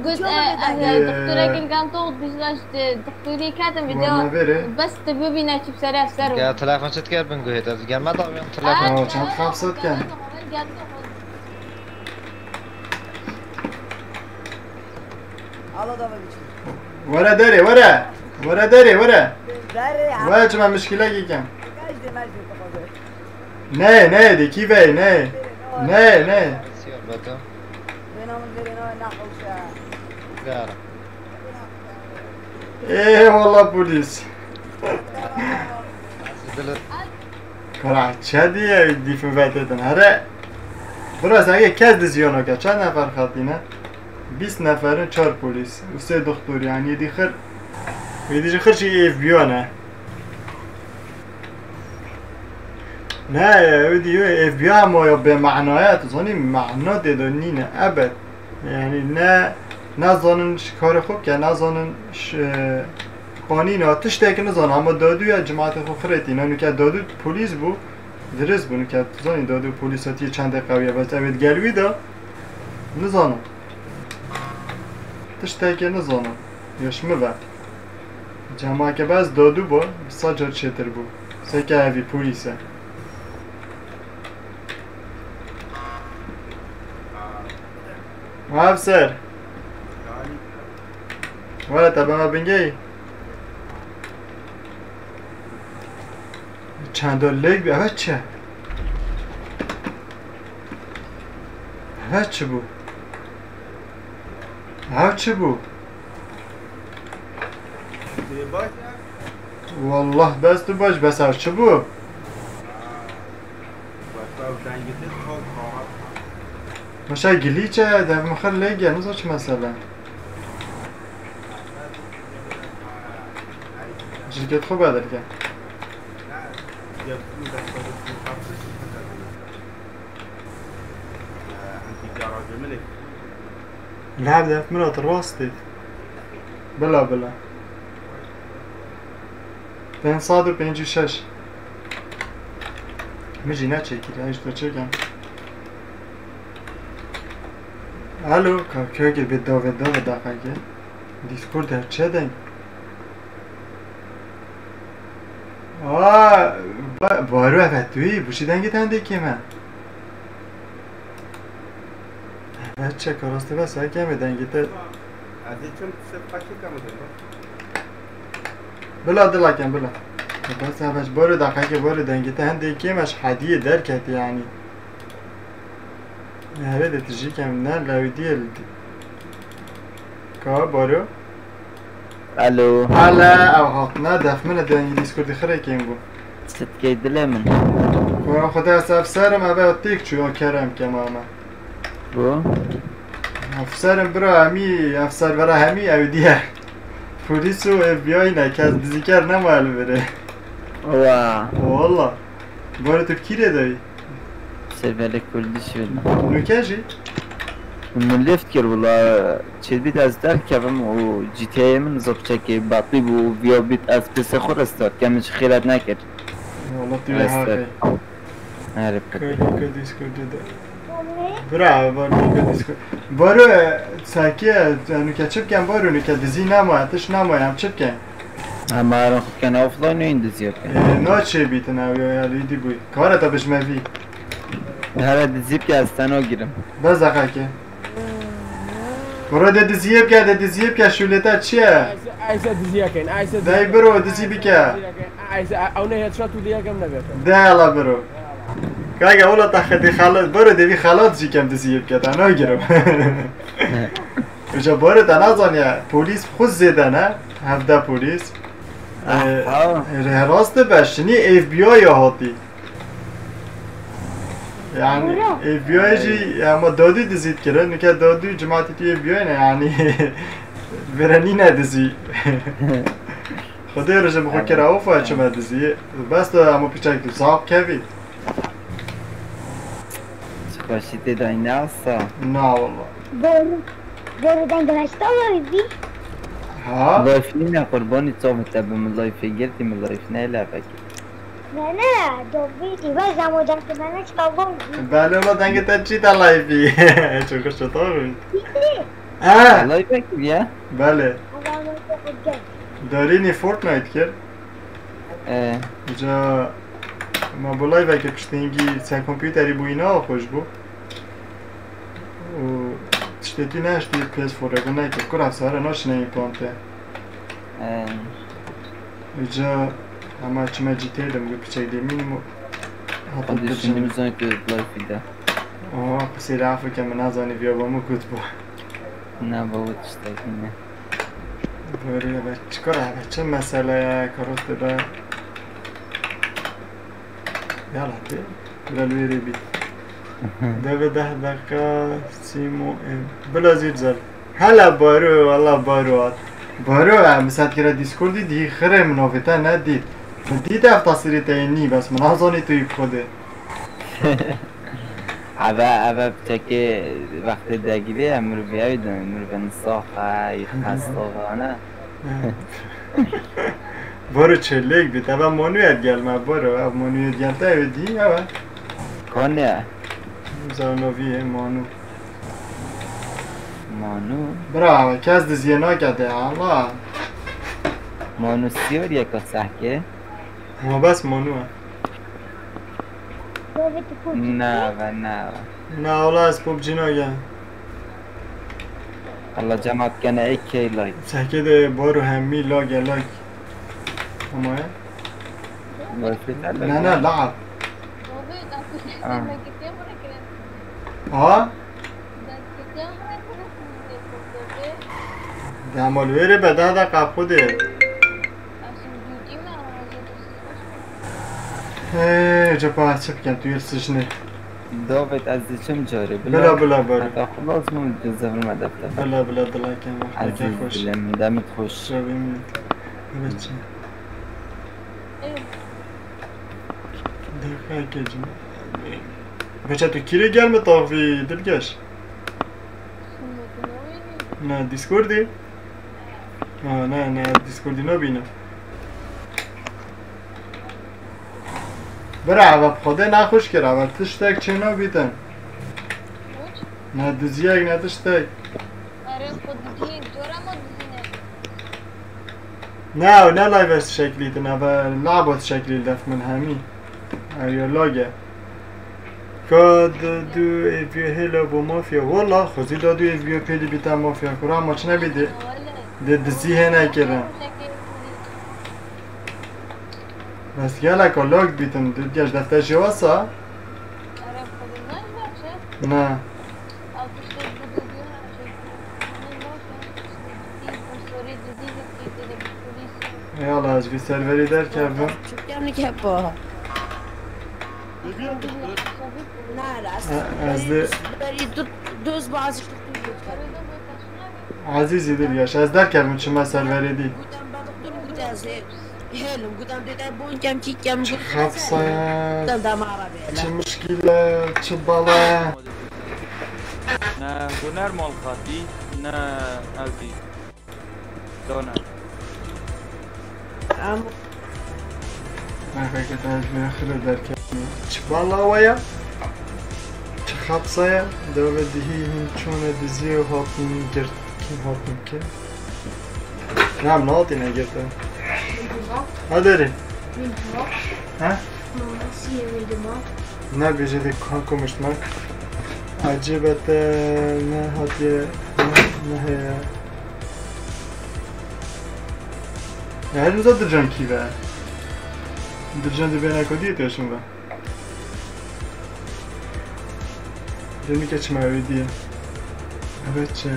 S7: قلت الدكتورة كل كان تقعد بيشلاش دكتوري كاتم فيديو بس تبي ناتي بسرعة بسرعة
S8: يا تلفون شت كير بنقول هذا قال ما ضاع تلفون
S1: كان 5 كان ورا داري ورا داري ورا ما مشكلة كم نه دي كيفي نه ايه والله بوليس كرا چدی دی فوتیدن هره براز اگه کس دزیانو که چند نفر خاطینه 20 نفرن 4 پلیس و 3 دکتر یعنی دی خر ویدیش خرشی اف بیانه نه ودي اف بي اما بمعنايات زوني معنا ديدونين ابد يعني نه زانن کار خوب که نه زانن قانین ها تشتاك نزان اما دادو یا جماعت خوب خريتي نانو که دادو پولیس بو درست بو که زاني دادو پولیساتی چند قویه بس اوید گلوی دا نزانم تشتاك نزانم یشمه با جماعت که بس دادو با ساجر چتر بو سکه اوی پولیسه افسر ولا تبع ما بنجي چند لیگ بی اوه چه بو چه بو والله بس تو باش بس اوه چه بو مشا گلیچه در مخر لیگه نزا چه مثلا شرکت خوبه در که لا بدأت مرات الواسطة بلا 556 مجي نتشيكي هايش تشيكم الو که بداوه دقیقه دیسکورد در چه دنگ بارو افتوی بوشی دنگی تنده که من بچه کاراسته بس ها کمه دنگی تا بلا دلکم بلا بس همش بارو دقیقه بارو دنگی تنده که مش حدیه درکت یعنی نه ده تجی کم نه لاودیل کا بارو
S9: الو
S1: هلا او هات نه دف من دنگی دیسکورد خره کیم بو
S9: ست کی دل من
S1: خدا افسرم اوه تیک چو کرم که ماما
S9: بو
S1: افسرم برا همی افسر برا همی او دیه پولیس و اف بی آی نه که از دیزیکر نمال بره والله بارو تو کیره دایی
S9: سرفر کردی شد
S1: نوکه
S9: من لفت کرد والله چه بیت از در کردم و جی تی ای من زب چکی باطی بو بیا بیت از پس خور استاد که منش خیرت نکرد
S1: والله توی حقی
S9: عرب
S1: که دیسکورد ده برا بارو دیسکورد بارو ساکیه نوکه چپ کن بارو نوکه دزی نمای تش نمای هم چپ کن
S9: اما اران خود کن آفلاین و این دزیاد کن
S1: نا چه بیت نوی یالیدی بوی کارتا بشموی
S9: هر دزیب که از تنها گیرم
S1: بس دقیقه که برو ده دزیب که شولتا چیه؟
S10: ایسا دزیه کن ایسا
S1: دای برو دزیبی که
S10: ایسا اونه هدشات و دیگه کم نبیتم
S1: ده الا برو که اگه اولا تختی خلط برو دوی خلط چی کم دزیب که تنها گیرم بجا برو تنازانیه پولیس خود زیده نه؟ 17 پولیس راسته بشنی اف بی آی هاتی يعني اف بي اي جي اما دادو دزيد كده نكا دادو جماعتي تي اف بي اي يعني برانينا دزي خدي رجع بخكر اوفا چما دزي بس تو اما پیچک تو صاحب كافي
S9: باشی تدای ناسا
S1: نه والله
S11: برو دنگ هشتا ویدی
S1: ها
S9: لایف نیم قربانی تو متبم لایف گرتی من لایف نه لعبه
S11: نه نه دوبیدی و زمودم که من چطور
S1: بله اولا دنگه تا چی تا لایفی چون چطور بود
S9: لایف بیا
S1: بله دارینی فورتنایت کرد جا ما بلای و که پشتینگی سن کامپیوتری بو اینا خوش بو و تشتیتی نشتی پیس فورگو نکرد که رفت ناشنه این پلانته جا اما چما جیته دم گو پیچه دیمینیم
S9: حتی دشتیم میزنی که لایفی ده
S1: پسی رفت که من نزانی بیا با مو کود با
S9: نه بابا تشتاکی نه
S1: باره با چکار چه مسئله کارات با یالا دی برالوی ری بی ده 10 دقیقه سیمو بلا زیر زر هلا بارو والله بارو مثلا که دیسکوردی دی خره منافته ندید من دید افتصیری تایی بس من نازانی توی خوده
S9: اوه بچه وقت دگیره امرو بیایدن امرو به نصاخه خستاغانه
S1: بارو چلیک بید اوه مانویت گل ما بارو مانویت گل تایی دی اوه
S9: کنه
S1: زانویه مانو برا کس دزیه ناکده الله
S9: مانو سیور یکا سحکه
S1: ما بس مانوه
S9: نه
S1: والله از پوبجی ناگه
S9: الله جمعت کنه ایکی لایک
S1: سحکه ده بارو همی لاگه لایک همه نه لعب ده مالویره به 10 دقیقه خوده جا باید چه بکن توی سجنه
S9: داوید از چم جاره
S1: بلا بارو
S9: حتی خلاص من جزه ما دفتر
S1: بلا دلکم
S9: عزیز دلم دمت خوش
S1: شبه میت بچه دقیقه که جنه بچه تو کیره گرم تافی دلگش نه دیسکوردی؟ نه دیسکوردی نبینم برای عوض خوده نخوش کرد عوض تشتک چه نبیدن نه دوزیگ نه تشتک نه لایوست شکلی ده نه لعبات شکلی دفت من همی یا لاگه کاد دو ایویو هیلا با مافیا والله خوزی دادو ایویو پیدی بیتن مافیا کرا اما چه نبیده ده دزیه نکرم بس گلک لاگ بیتم دیگه دفتر جواسا نه یالا از بی سروری در کردم از ده عزیزی دیگه از در کردم چه ما سروری دی چه خفصه چه مشکله چه بالا
S5: نه هنر مال خاطی نه عزیز دونه
S1: نه فکر از میخوره در کردم چه بالا ویا چه خفصه دوله دهی هم چونه دزی و هاتون گرد کی هاتون که نه هم ناتی نگرده ها داری؟ ها؟ نه بیجه دی کمش من عجیبت نه هاتیه نه هر روزا درجان کی به درجان دی بینه کدیه تیشون به دمی که چه مویدیه اوه چه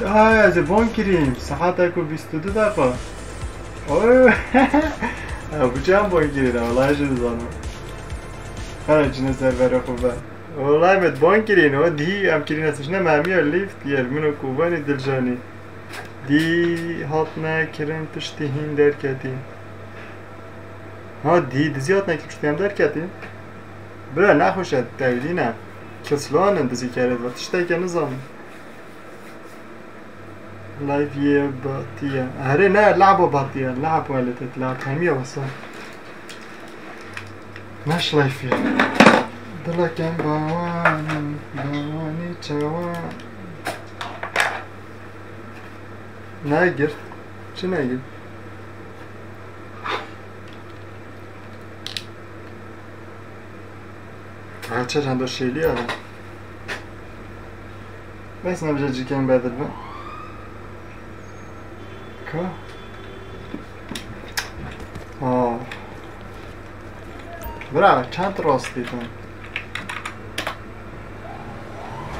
S1: از بان کریم ساعت اکو 22 دقیقه اوه بچه هم بان کریدم والله شده زانم خانه چنه سرور خوبه والله مت بان کرین و دی هم کرین هستش نه مهمی ها لیفت یل منو کوبانی دلجانی دی هات نه کرن پشتی هین در کتین ها دی دزی هات نه که پشتی هم در کتین برا نخوشد دویدی نه کسلان اندازی کرد و تشتای که نزانم لايف يه بطيئة هرينا لعبة بطيئة لعب ولا تتلعب همية وصل مش لايف يه دلكن باواني توان ناقر شو ناقر هاتشات عنده الشي لي هذا بس نبجا جي كان بعد البا كا برا چند راست دیدم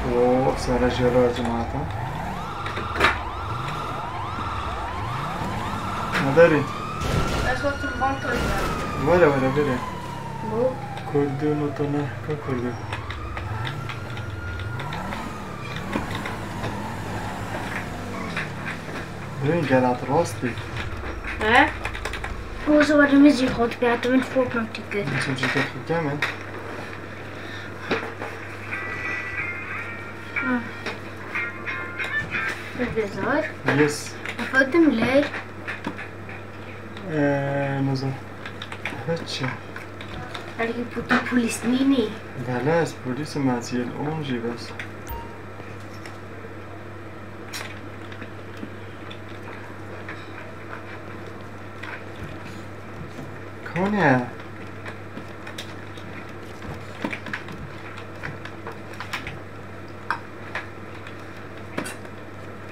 S1: اوه سر جرا جماعتا نداری
S2: از وقت بانتایی
S1: وره بره
S2: بو
S1: کردو نوتونه که کردو ببین گلت راست دید
S2: ها؟ هو zo wat de muziek gaat praten met voorplantieken.
S1: Misschien zit dat goed aan, man.
S2: Wat is dat?
S1: Yes.
S2: Wat valt hem leeg?
S1: نظر هاتشا
S2: هرگی بودی پولیس نینی
S1: بله از پولیس مزیل اونجی بس کنه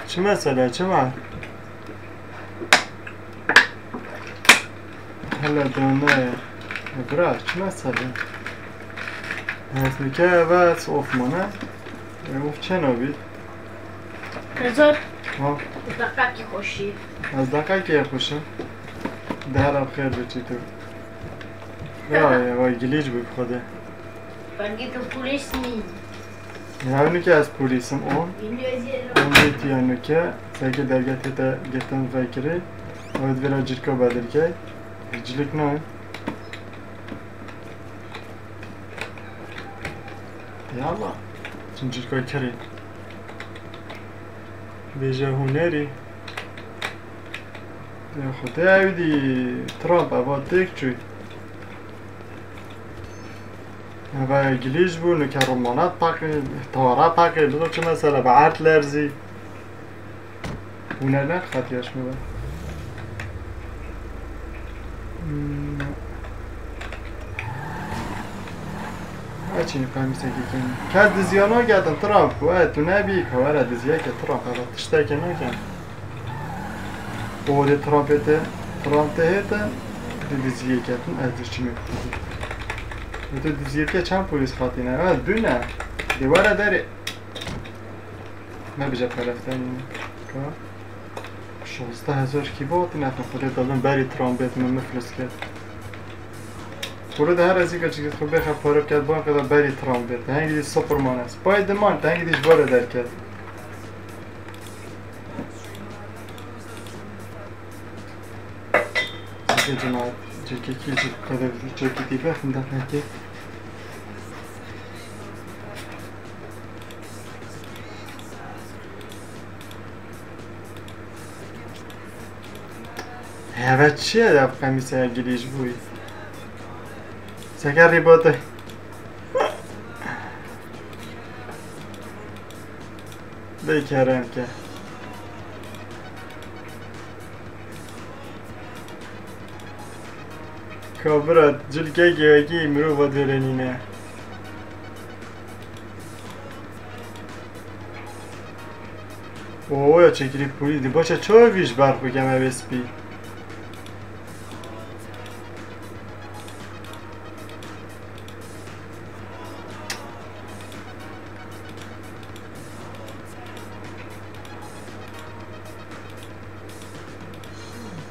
S1: چه مسئله چه مال هلا دونه براش چه مسئله هست میکه بس اوف مانه اوف چه نابید
S2: رزار
S1: ها
S2: دقیقی خوشی
S1: از دقیقی خوشم درم خیر بچی تو وای گلیج بود خوده
S2: هرگی تو پولیس نی
S1: یعنی که از پولیسم اون بیتی یعنی که سگه درگته تا گفتم فکره باید برای جرکا بدل که هیچlik نه یالا چون جرکای کری بیجا هنری خدا اویدی ترامپ ابا تک چوی و گلیج بود نکه رومانات پاکی توارا پاکی لطف چه مثلا با عرض لرزی هنر نه خطیش میبن هرچی نکنم میسه که که دزیان ها گردن ترامپ و تو نبی که وره دزیه که ترامپ ها تشته که نکن بوده ترامپ هیتن دزیه که تن ازش چی میکنی تو دزیه که چند پولیس خواهی نه دونه دیواره داره نبیجه پرفتن که 16,000 کی باتی نتون خودت دادن بری ترامپ بیت من مفلس کرد ورود هر از اینکه چیزی خوب بخواه پارب کرد باید قدر بری ترامپ بیت هنگی دی سوپرمان است باید دمان تا هنگی دیش باره در کرد چیزی جماعت جکی کی جی قدر جکی دی بخم در نکی هوا چیه در قمیسه گلیج بوی سکر ریباته بیکرم که کابرات جلگه گیاگی مرو باید برنینه اوه یا چکری پولی دی باشه چه ویش برخ بگم اوسپی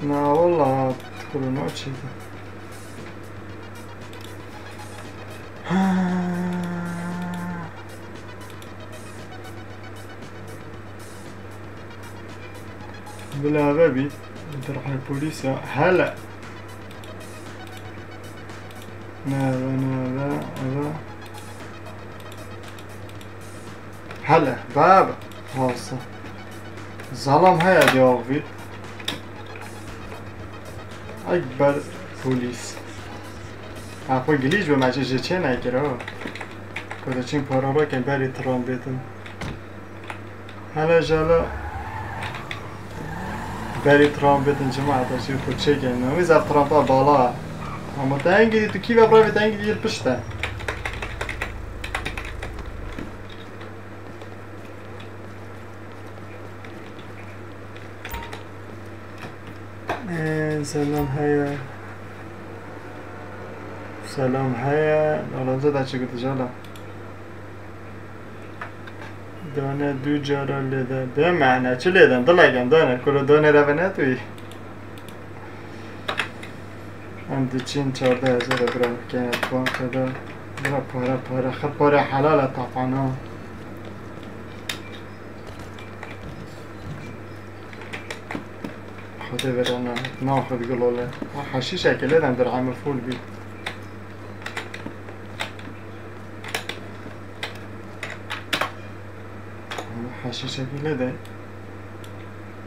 S1: نه والله کرونا چیده بلا بابي تروح البوليس هلا هذا هلا بابا خاصة ظلام هيا ديوغفيد أكبر بوليس أخو إنجليز بمجي جيتشين أكيرو كده چين پارارا كن بري ترام بيتن هلا جالا بري ترام بيتن جماعة تشي خوچه كن نويز اف ترامپا بالا اما تنگی تو کی ببراوی تنگی دیر پشته سلام هيا سلام هيا نالانزا دا چه گوته جالا دانه دو جارا لیدن به معنی چه لیدن دلگم دانه کلو دانه رو نتوی هم چین 14,000 برام که بانک دا برا پاره خد پاره حلال طبعا خدا برانه ناخد گلوله حشیش اکله دن در عمل فول بید حشیش اکله دن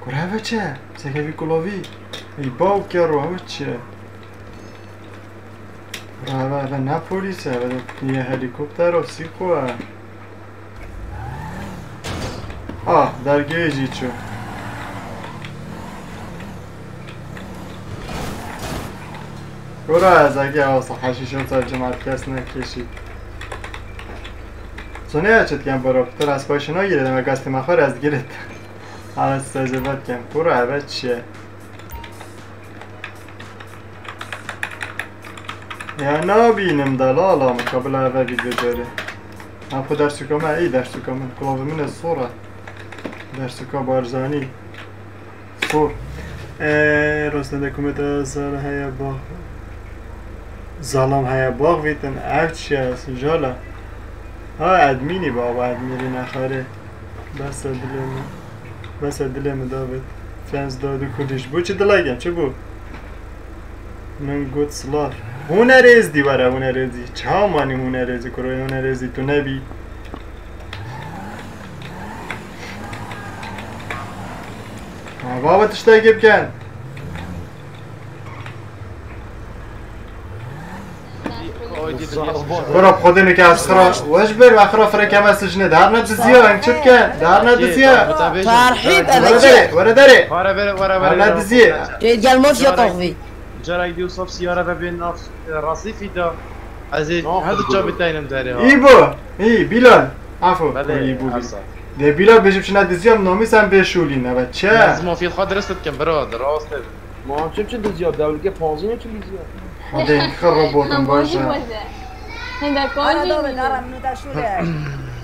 S1: کره هفه چه؟ سکوی کلووی ای باو که رو هفه چه؟ هذا نه پلیسه هذا یه هلیکوپتر و سیکوه در گیجی چو برو از اگه آسا حشیشون تا جماعت کس نکشید سونه چت کم برو تو از پایشنا گیردم و گست مخار از گیرد حالا سجبت کم برو اوه چیه یا نبینم دلالا مقابل اوه ویدیو داره من خود در سکا من ای در سکا من کلاوه من صوره در سکا بارزانی صور راستنده کمیت سال هیا باغ ظالم هیا باغ ویتن او چی هست جالا ادمینی بابا ادمینی نخاره بس دلم داوید فنز دادو کدیش بو چه دلگم چه بو من گوت سلار هنرز دی برای هنرزی چه مانی هنرزی کروی هنرزی تو نبی بابا تشتاقی بکن برو خودنی که از خرا وش بر و خرا فرکم از سجنه در ند زیا این چه بکن در ند زیا
S4: ترحیب
S1: وره داره
S3: وره
S1: ند زیا
S4: جل موت یا طاقوی
S3: جرى يوصف سيارة بين رصيفي دا عزيز هذا الجوب تاعنا داري
S1: ايبو اي بلال عفو ايبو ده بلال بيجيب شنا دزيام نامي سم بشولين و چه
S3: لازم في الخاطر است كم برادر راست
S10: ما هم چه دزياب داول که 15 چه دزياب
S1: هذا این خراباتون باشه
S4: انا داول نرم منو تشوله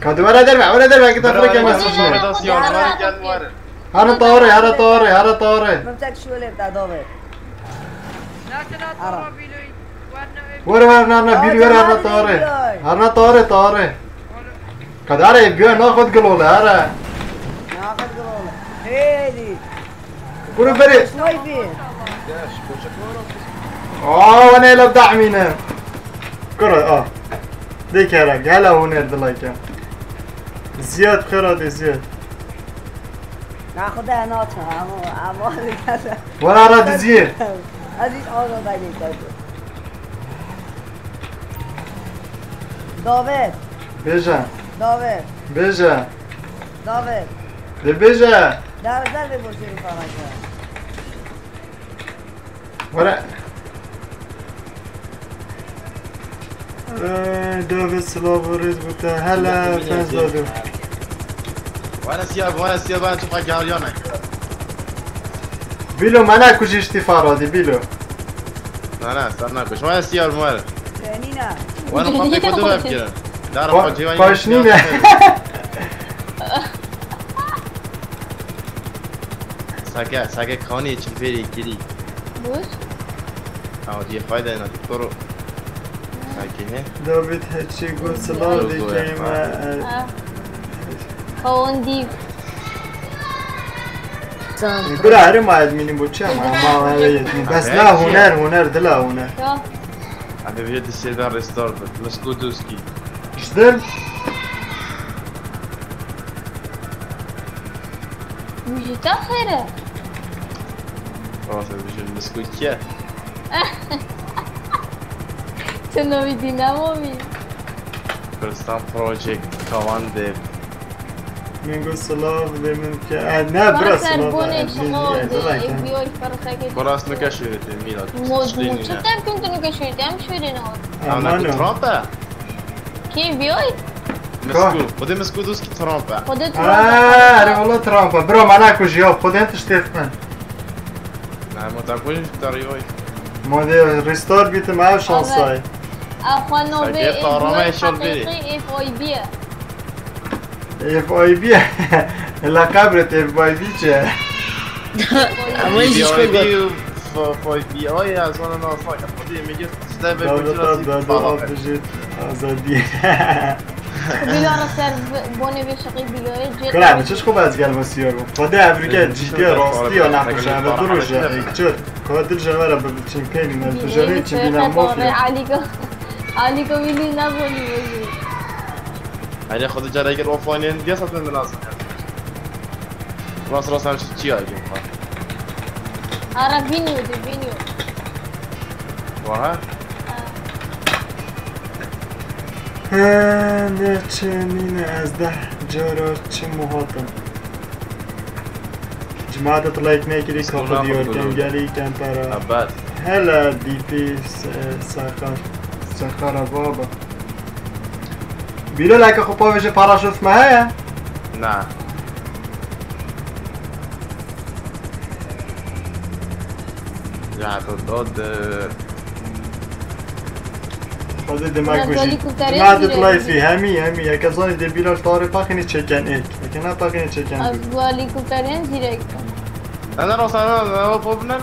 S1: کادو ولا در که تفرق کم است هر طاره
S4: ممتك شوله بتاع داول
S1: ورا بيلو هرنا طاره كداره بيو ناخد قلوله هره
S4: ناخد قلوله هيدي
S1: برو بري
S4: شوي فيه
S1: وانا يلعب دعمينا كرة ديك يا رجل هلا هنا دلايك زياد خيرات زياد
S4: ناخدها ناطها اما كذا
S1: ولا راد زياد
S4: عزيز آقا بگید داود
S1: بجا
S4: داود
S1: ده بجا
S4: در بپرسی رو فهمه کرد
S1: ورا داود سلاف ورز بوده هلا فنز دادو
S3: وانا سياب انا تبقى جاريانا
S1: بيلو مانا كوجيشتي فرادي بيلو
S3: انا استناكش وانا سيار موال
S4: ثانينا
S3: وانا خاطي كدو افكر دار فاجي
S1: قاشنينه
S3: ساكا كوني تشفيري كيري
S7: بوش
S3: او دي فايده انا دكتور ساكي
S1: داوود هتشي قول سلام دي كيما
S7: خوندي
S1: برا هر ما ادمینی بود چه ما بس لا هنر دلا هنر
S3: هذا بيد السيدان ريستور مسكودوسكي
S1: جدل
S7: بوجيتا خيره
S3: راسه بيجي المسكوت كيا
S7: شنو دينامو مين
S3: كريستان بروجيكت كمان ديف
S1: من قول سلاف دي من كا نه برا سلاف
S3: براس نكشورت الميلاد
S7: چه تر كنت نكشورت هم شورين
S3: انا ترامبا
S7: كي بيوي
S3: مسكو خودي مسكو دوسكي ترامبا
S7: خودت
S1: اه والله ترامبا برو معناكو جياب خود انت اشتيخمن
S3: نه ما تاكوش تاريوي
S1: ما دي ريستار بيت معاه شانساي
S7: اخوانو بي
S1: حقيقي اف اي بي لا كابرت اف اي بي چه
S3: اما ایش بگو فای بی آی از آن ناساک خودی میگه چیزای
S1: دادا بجید آزادی
S7: بیلار سر بونه بشقی بیلاره جد
S1: کلامه چش خوب از گل بسیار بود خود افریقا جیدی راستی یا نخوشه همه دو روشه چه که دل جنوره بچین پینی نتجاری چی بینم مافیا
S7: علیکو بیلی نبونی بگی
S3: علی خود جاره اگر اوفانین دیگه ساتن لازم راست همچه چی آگه
S7: آره بینیو دی بینیو
S3: واه
S1: نه چه نینه از 10 جارا چه محاطم جماعت لایک نگیری که خودی ارکن گلی کن پرا هلا دی پی سخار بابا بیلو لکه خب پاوشه پاراشوت مهه
S3: نه داد
S1: خود دماغ بجید دماغ دلای فی همی یک از آنی دبیلال تاره پاکنی چکن ایک اگه نه پاکنی چکن
S7: از والیکوپترین زیرک
S3: نه راست نه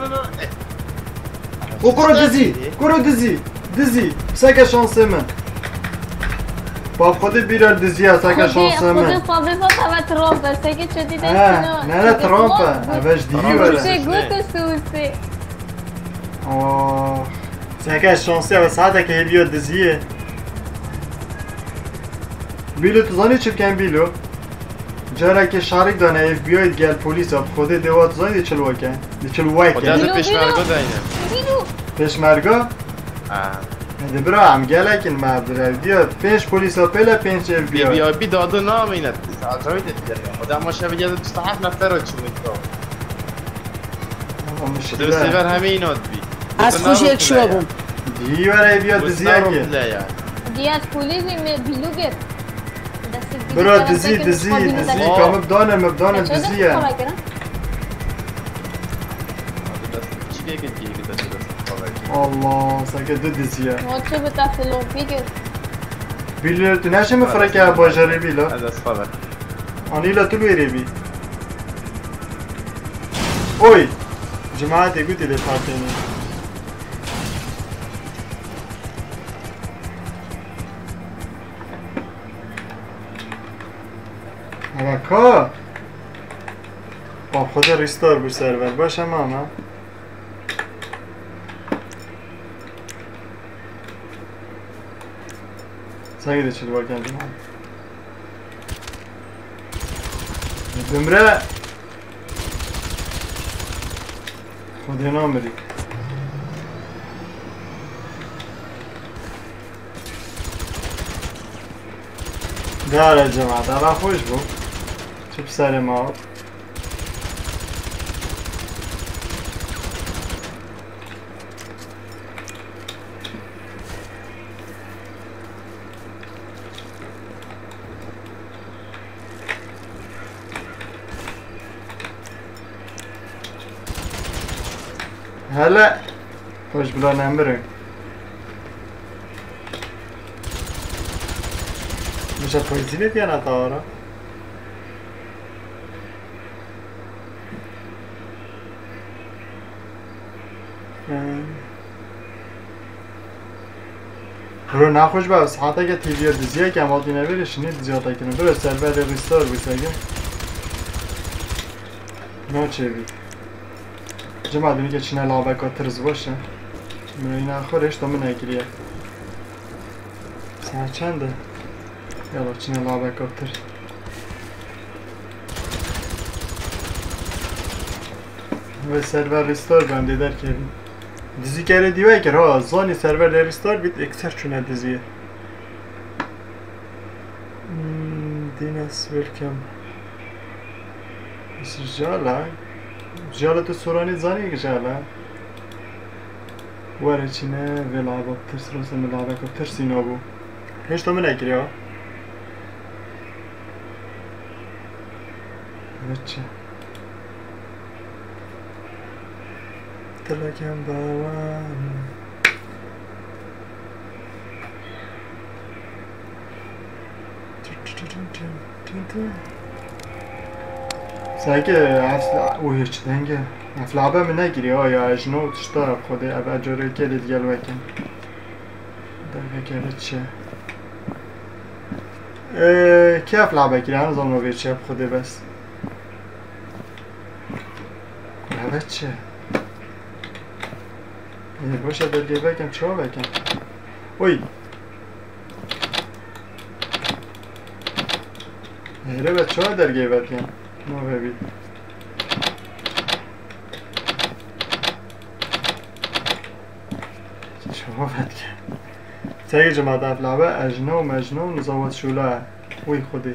S1: او کرو دزی سکه شانسه من با خود بیلال دزی ها سکه شانسه من
S7: خود صابه همه ترامپه سکه چه دیده
S1: نه ترامپه اوش دیگی وره
S7: سگوت سوسه
S1: سکه شانسه و ساعته که بیاد دزیه بیلو تو زانی چه کن بیلو جاره که شارک دانه اف بی آی گل پولیس ها خود دوات زانی دی چلوه کن دی چلوه کن
S3: خود پیشمرگا داینه
S1: پیشمرگا؟ ده برا هم گله کن مبدره دیا 5 پولیس ها پیله 5 اف بی آی
S3: بی آی بی داده نام اینه عجایت دیگه خود اما شبه گده 27 نفر رو چون ایتا خود سیور همه اینات بی
S4: از خوش یک شو بون
S1: دی وره بیاد دزی اگه
S7: دی از پولیس بیلو گرد
S1: برا دزی که مبدانم دزیه الله ساکه دو دزیه
S7: ما چه به تفلون بگرد
S1: بیلو تو نشه مفرکه باجره بیلا
S3: از خبر
S1: آنیلا تو بیری بی اوی جماعت گوتی ده فاتینی که با خود ریستار بو سرور باشم اما ساگه چه دوا کردیم دمره خودی نامری داره جماعت الان خوش بود چه پسر ما هلا خوش بلا نمبریم میشه پایزی بیان اتا آرا برو نخوش باز حتی که تیوی دیزیه که امادی نبیره شنید زیاده کنه برو سرور ریستار بسگه نه چه بی جمع دونی که چینه لابکا ترز باشه من این آخرش تا من نگیریه ساعت چنده؟ یالا چینه لابکا تر و سرور ریستار بنده در کردیم دیزی کرده دیوه که ها زانی سرور ریستار بید اکثر چونه دیزیه دینس ویلکم جاله تو سورانی زانی که جاله واره چینه ولعبا بترس راسه ملعبه که بترسی نابو هیچ تو من نگیری ها بچه تلکم باوان ساكي وهيش دنگه افلعبه من نگیری یا اجنو تشتا خود ابا جوری کلی دیگل وکن در که چه کی افلعبه گیری هنوز آنو بیچه خوده بس ابا چه باشه درگه بکن چه بکن اوی هره بچه ها درگه بکن ما ببید شما بکن تاگه جماعت افلعبه اجنه و مجنه و نزاوت شوله وی خودی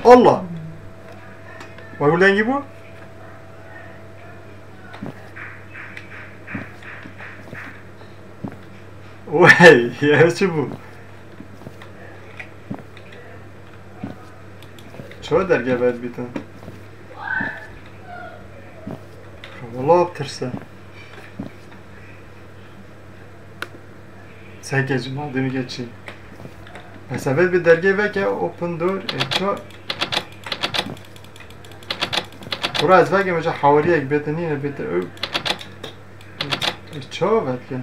S1: الله وگو لنگی بود؟ وی یه چی بود؟ چه درگه باید بیتن؟ والله بترسه ساكي جماعة دنيا چی بس اول به درگه وکه اوپن دور چه برو از وکه مجا حوالی یک بیتنینه بیتن او چه وکه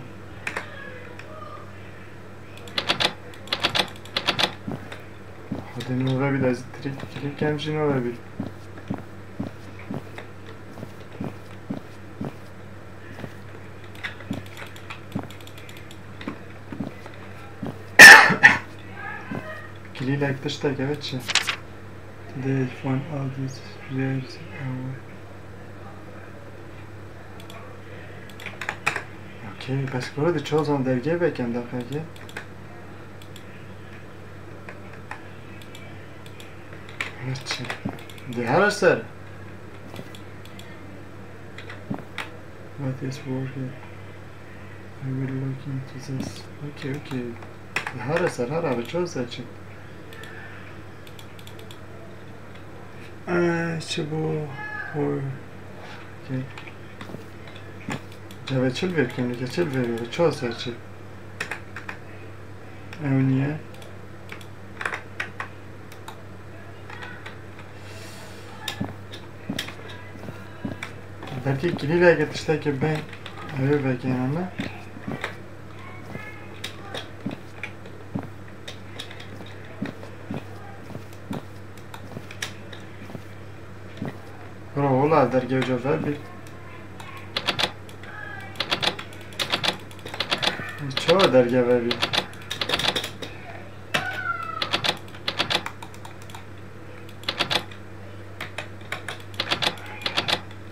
S1: خود نوغه بید از تریک کمچی نوغه بید Like تشتاق بچه They find all these players اوکی پس برو دی چه زن درگه بکن دقیقه بچه دی هر سر What is working I will look into this اوکی اوکی دی هر سر هر بچه سر چی چه بو جوه چل بیر کنی که چل بیر چه اصلا چه اونیه belki giliyle getirişteki ben eve bekleyen ama Ola derge cevap bir çoğu derge bir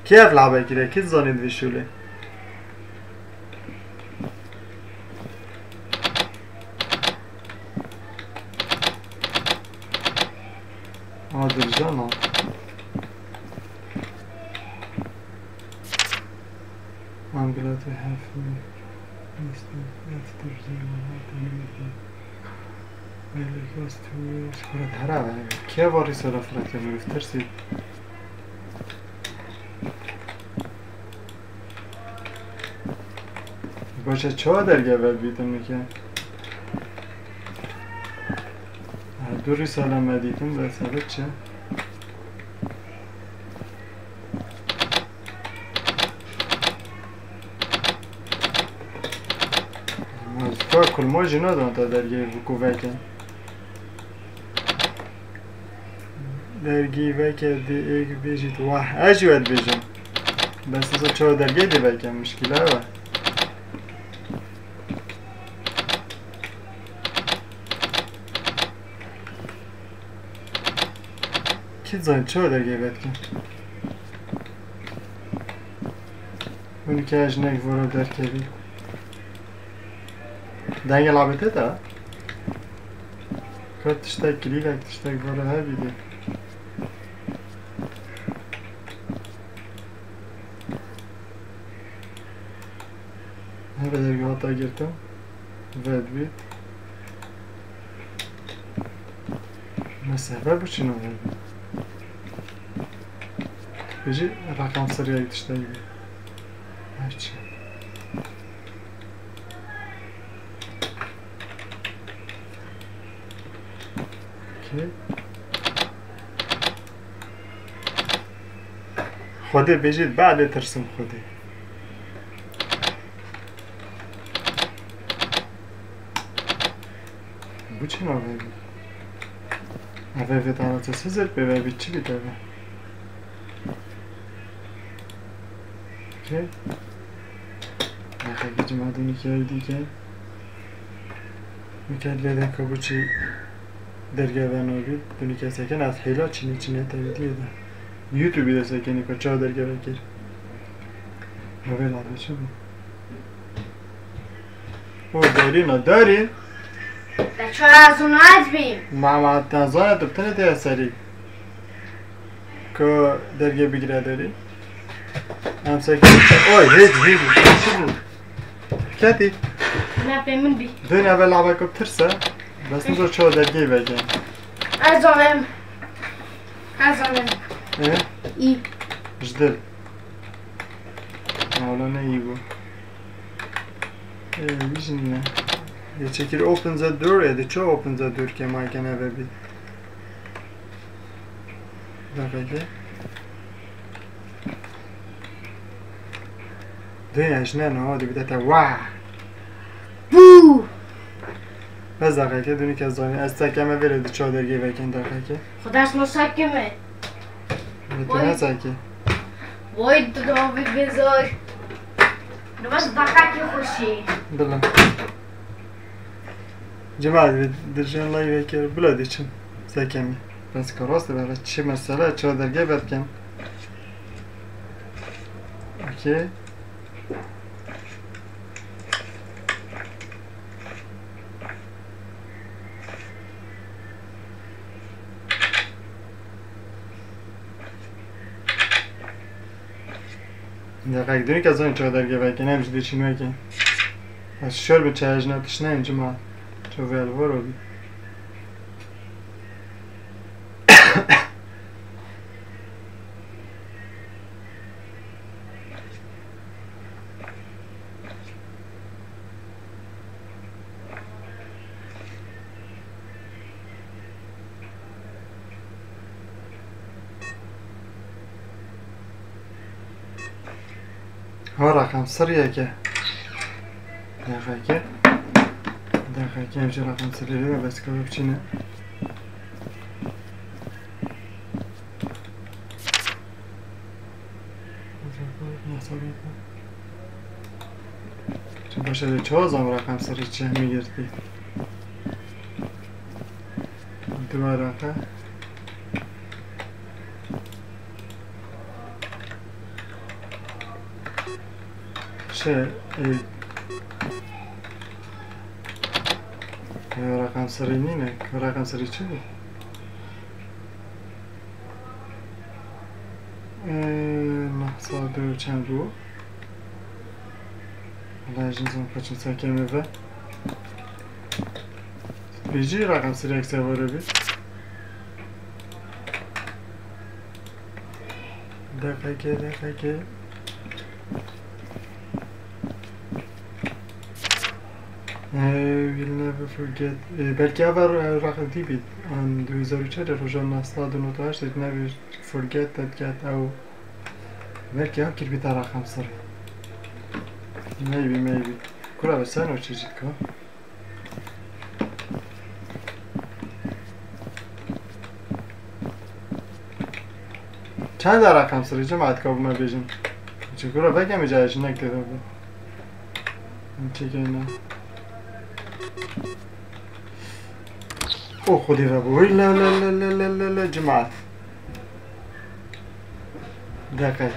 S1: كيف لعبة كده كيف ظنيت بالشولة هذا الجنة I'm glad to have you. After the last 2 years. كرة هرابة كيف ورسالة فرات يا مرفترسي باشه چه درگه باید بیتم میکنم دو رساله مدیتم در سبت چه کل ما جنا دارم تا درگه بکو وکن درگه وکن دی ایک بیجید واه اجوید بیجم بس اصلا چه درگه دی وکن مشکله و کی زن چه درگه وکن اونی که اجنه ورو در کبی دنگ لعبته دا کار تشتاک کلیلک تشتاک ورو ها بیده هذا درجة هاتا گرتم ود بید مسافه بچینو ود بجی رقم سری اگه تشتاک بید هرچی اوکی خوده بجید بعد ترسم خوده bu چه نوعی بود؟ اوه تنها تا سه زد به چی بیده به؟ اوکی نخواهی جمعدونی که های دیگه میکرد لیدن که بچی درگه و نابید دونی که سکن از حیلا چینی تاییدیه ده یوتیوبی ده سکنی که چه درگه بکر اوه لعبه چه بود؟ او داری نداری؟
S2: بچه ها از اونو از بیم
S1: محمد تنظان دکتر ده سری که درگه بگیره داری همسا که اوی هیدی چی بود کتی
S2: نه پیمون بی
S1: دونی اول لعبه کب ترسه بس نزو چه درگه بگن
S2: از آنم ای
S1: جدل اولا نه ای بود بیشن نه یه چکر open the door ya da çoğu open the door که ما کنه ببید دقیقه دنیاش نه نه دیگه تا واه
S2: بو
S1: بس دقیقه دونی که زانی از تکمه بره دو چهار درگه بکن دقیقه
S2: خودش نسکمه
S1: میتونه سکه
S2: وای داوی بذار نماز دقیقه خوشی
S1: بله جماعت درجان لایو که بلادی چن سکمی بس که راسته برای چی مسئله چه درگه بکن اوکی دقیق دونی که از اون چه درگه بکن همش دی چی میکن از شور به چه اجناتش نه جماعت چه ویلوه رو بی ها رقم سریه که دقیقه همچه رقم سریه دیگه بس که بچینه چون باشه چه آزام رقم سریه چه میگردی دو رقم چه رقم سری نینه رقم سری چه بود؟ نه ساده چند بود؟ حالا اجنزم کچون سکمه و بیجی رقم سری اکسه باره بید دقیقه we'll never forget belki اول رقم دی بید آن 2004 روژان 998 it never forget that get او belki ها کل بیتا رقم سره maybe کلا بسن و چیزید که چند رقم سره جماعت که ما بیجیم چه کلا بگم اجایش نکته دو بود چه که نه اوه خودی را بوی لا جماعت دقیقه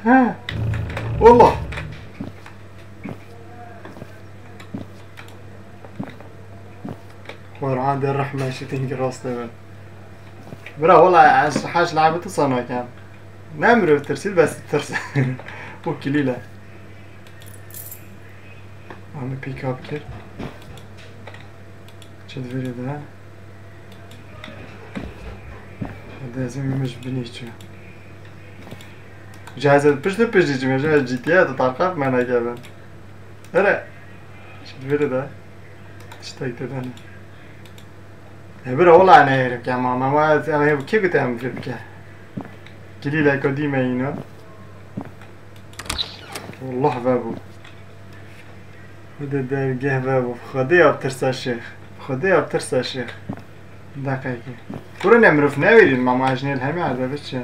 S1: ها والله قرآن در رحمة شتين راسته من برا والله حاج لعبة صنع كان نمر ترسيل بس ترسل وكليلة عم بيك اب كير شد فيري ده لازم مش بنيشو جاهزة بشتي جميع جي تي اي تتعقب معنا كمان لا شد فيري ده تشتاك تدانا برا والله انا اعرف يا ماما ما كيف قلت اعمل فيك قليلة قديمة هنا والله بابو هذا درجة بابو خديه بترسى الشيخ خديه بترسى الشيخ دقيقة برو نمرف نويرين ماما عجني الهمي عذابتش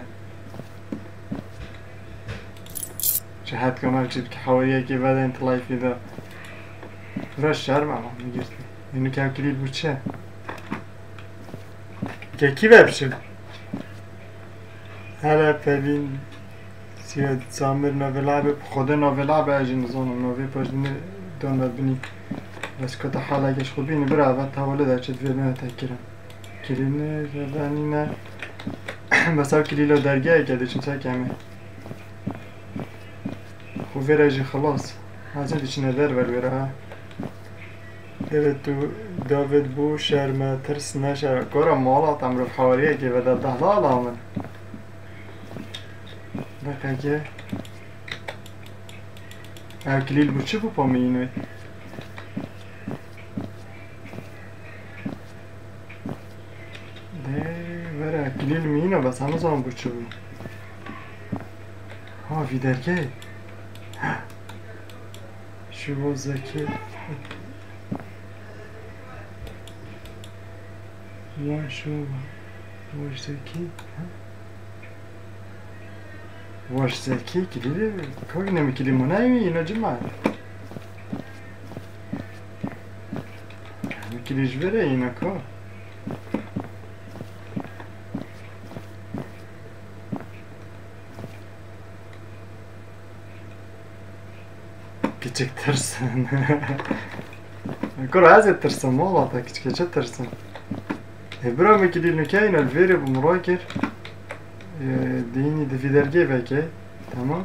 S1: شهاد كمان بجيب كحواليه كي بعد انت لايف في ذا برا الشهر ماما نجرتي انو كام كليل بوتشه كي بابشم هلا ببین سیاد سامر نویلابه خود نویلابه اجین زونم نوی پاجنی دون ببینی بس کتا حالاگش خوب بینی برا اول تاوله در چه دویرمه تکرم کلینه زدانی نه بس او کلیلو درگه کرده چون سا کمه خوب ویر اجین خلاص ازن دیچی ندر بر ویره ها داوید بو شرمه ترس نشر کارا مالات امرو حواریه که بده دهلال آمن دقیقه او کلیل بو چه بو پا میینوی ده وره کلیل میینو بس همه زمان بو چه بو ها ویدرگه شو زکی یا شو واش زکی واش زکی کلیله کاری نمی کلیمونه اینا جمعه همه کلیش بره اینا کار küçük tırsın كرة عايزة ترسم مالطة كيش ترسم برا مكدي نكاين الفيري بمراكر ديني دفي درجة بكي تمام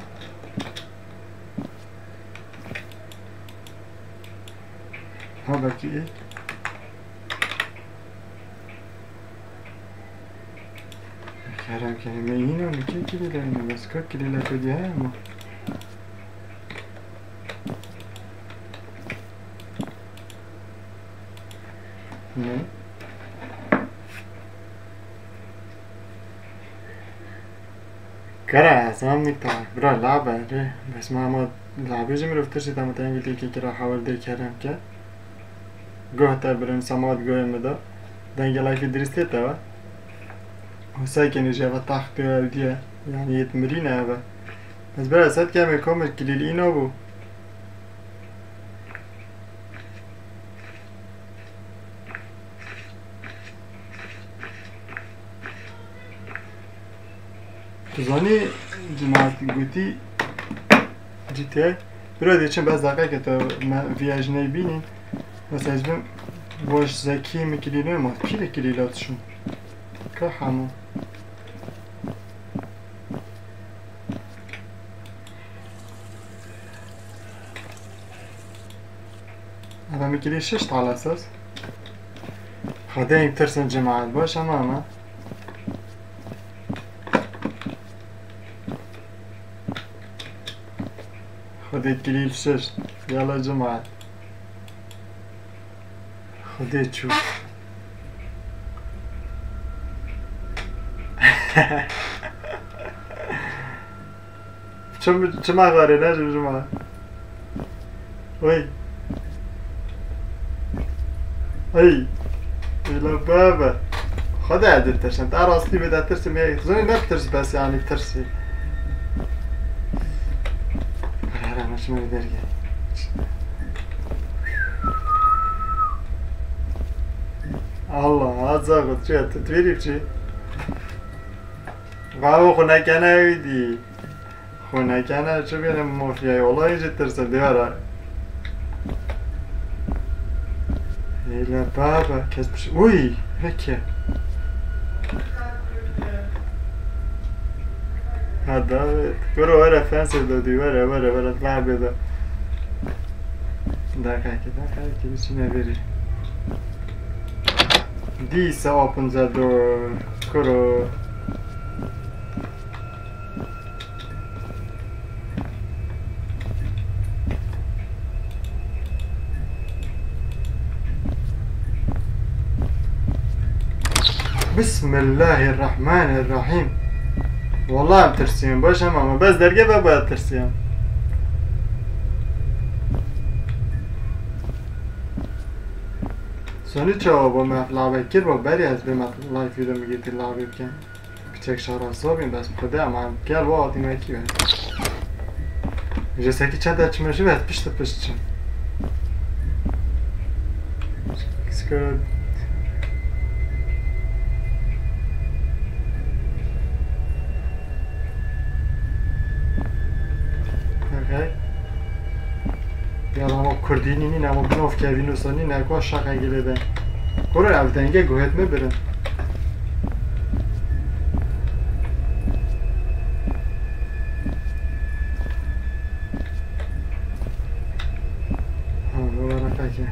S1: ها بكي ايه كرم كلمة هنا ونكي كلي لأينا بس كل كلي لكودي هاي اما نه كره سام نكتر برا لعبة ليه بس ما لعبة جميل افترشي تام تانجلي كي كرا حاول دي كرم كه جوه تبرن سماد جوه مدا دنگ لايف درسته توا وساي كان جاب تحت دي يعني يتمرين هذا بس برا سات كام كومل كليل اينو بو زانی جماعت گویی جیتی برای دیچن باز دقیقه که تو ویاج نبینی مثلا جبن باش زکی میکلیونه ما پیل کلیلاتشون که همون اما میکلی 6 على اساس خدایم ترسن جماعت باش اما خديت كليل شش يلا جماعة خديت شو شو ما غاري ناجم جماعة وي اي الى بابا خد عدل ترسم انت راسلي بدها ترسم هيك تظني ما بترسم بس يعني بترسم شو درجة الله هزاغت شو تتويري بشي غاو خنا كان هيدي خونه کنه چه بیانه مافیای اولا ایجا ترسه دیاره ایلا بابا کس بشه اوی هکه ها داوید برو وره فنس دادی وره اطلع بده دقیقه که بچینه بری دیسه آپن زدور کرو بسم الله الرحمن الرحیم والله هم ترسیم باشم اما بس درگه باید ترسیم سونی چه با لعبه کر با بری از به لایف ویدیو میگی تی لعبه بکن کچک شهر حسابیم بس خدا اما کل با آتیم اکی باید جسه که چند درچه مرشی باید پشت چند سکرد یادم ما کردینی نی نمو بناف که وینوسانی نکوا شاقه گلیده برو افتنگه گوهت میبرن ببرقه که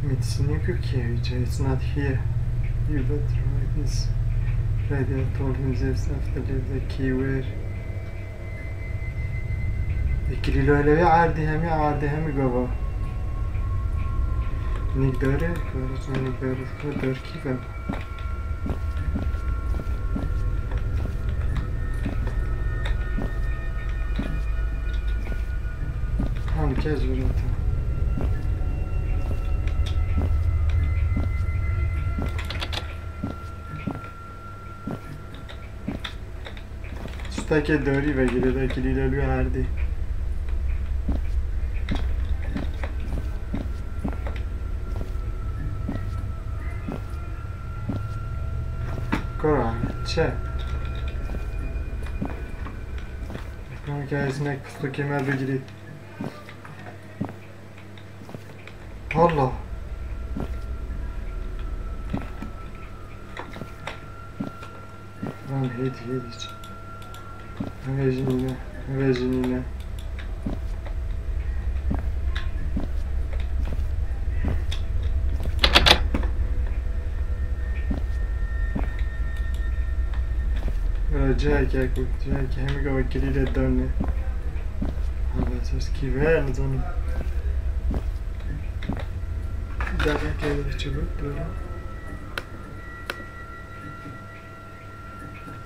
S1: Mitsunika Kevich, it's not here. You better write this. Radio told him this after the keyword. الكليلو لوي عادي همي قبا نقدر كيفا هم كاز بنتا شتا که داری بگیره دا کلیلو لوی عادی چه؟ بکنم که از اینک پستو کمر بگیرید الله من هیچ ویژینینه جایی که همه گاه کلیل دانه حالا اساس کیوه نزانم دقیقه که چه بود دارم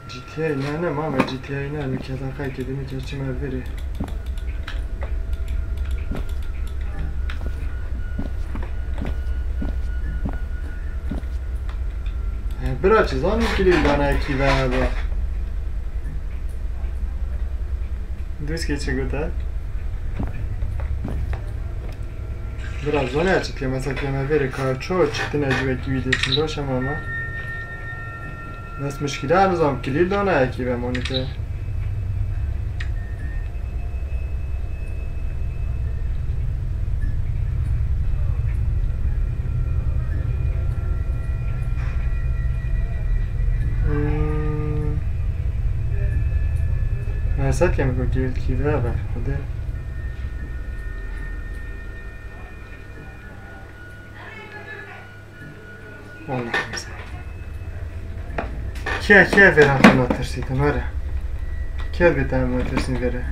S1: جی تی ای نه ماما جی تی ای نه نکه دقیقه که دمی که چه مبره برا چیزانی کلیل دانه کیوه با دوست که چه گوته؟ برا زونه چه که مثلا که ما بره کارچو چه نجوه که ویدیو چون باشم اما بس مشکله هنوزم کلیل دانه اکی بمانی که حسد که میگو کیوه بر خوده والله خمسه کیه برم خلا ترسیدم آره کیه بیتم ما ترسیم بره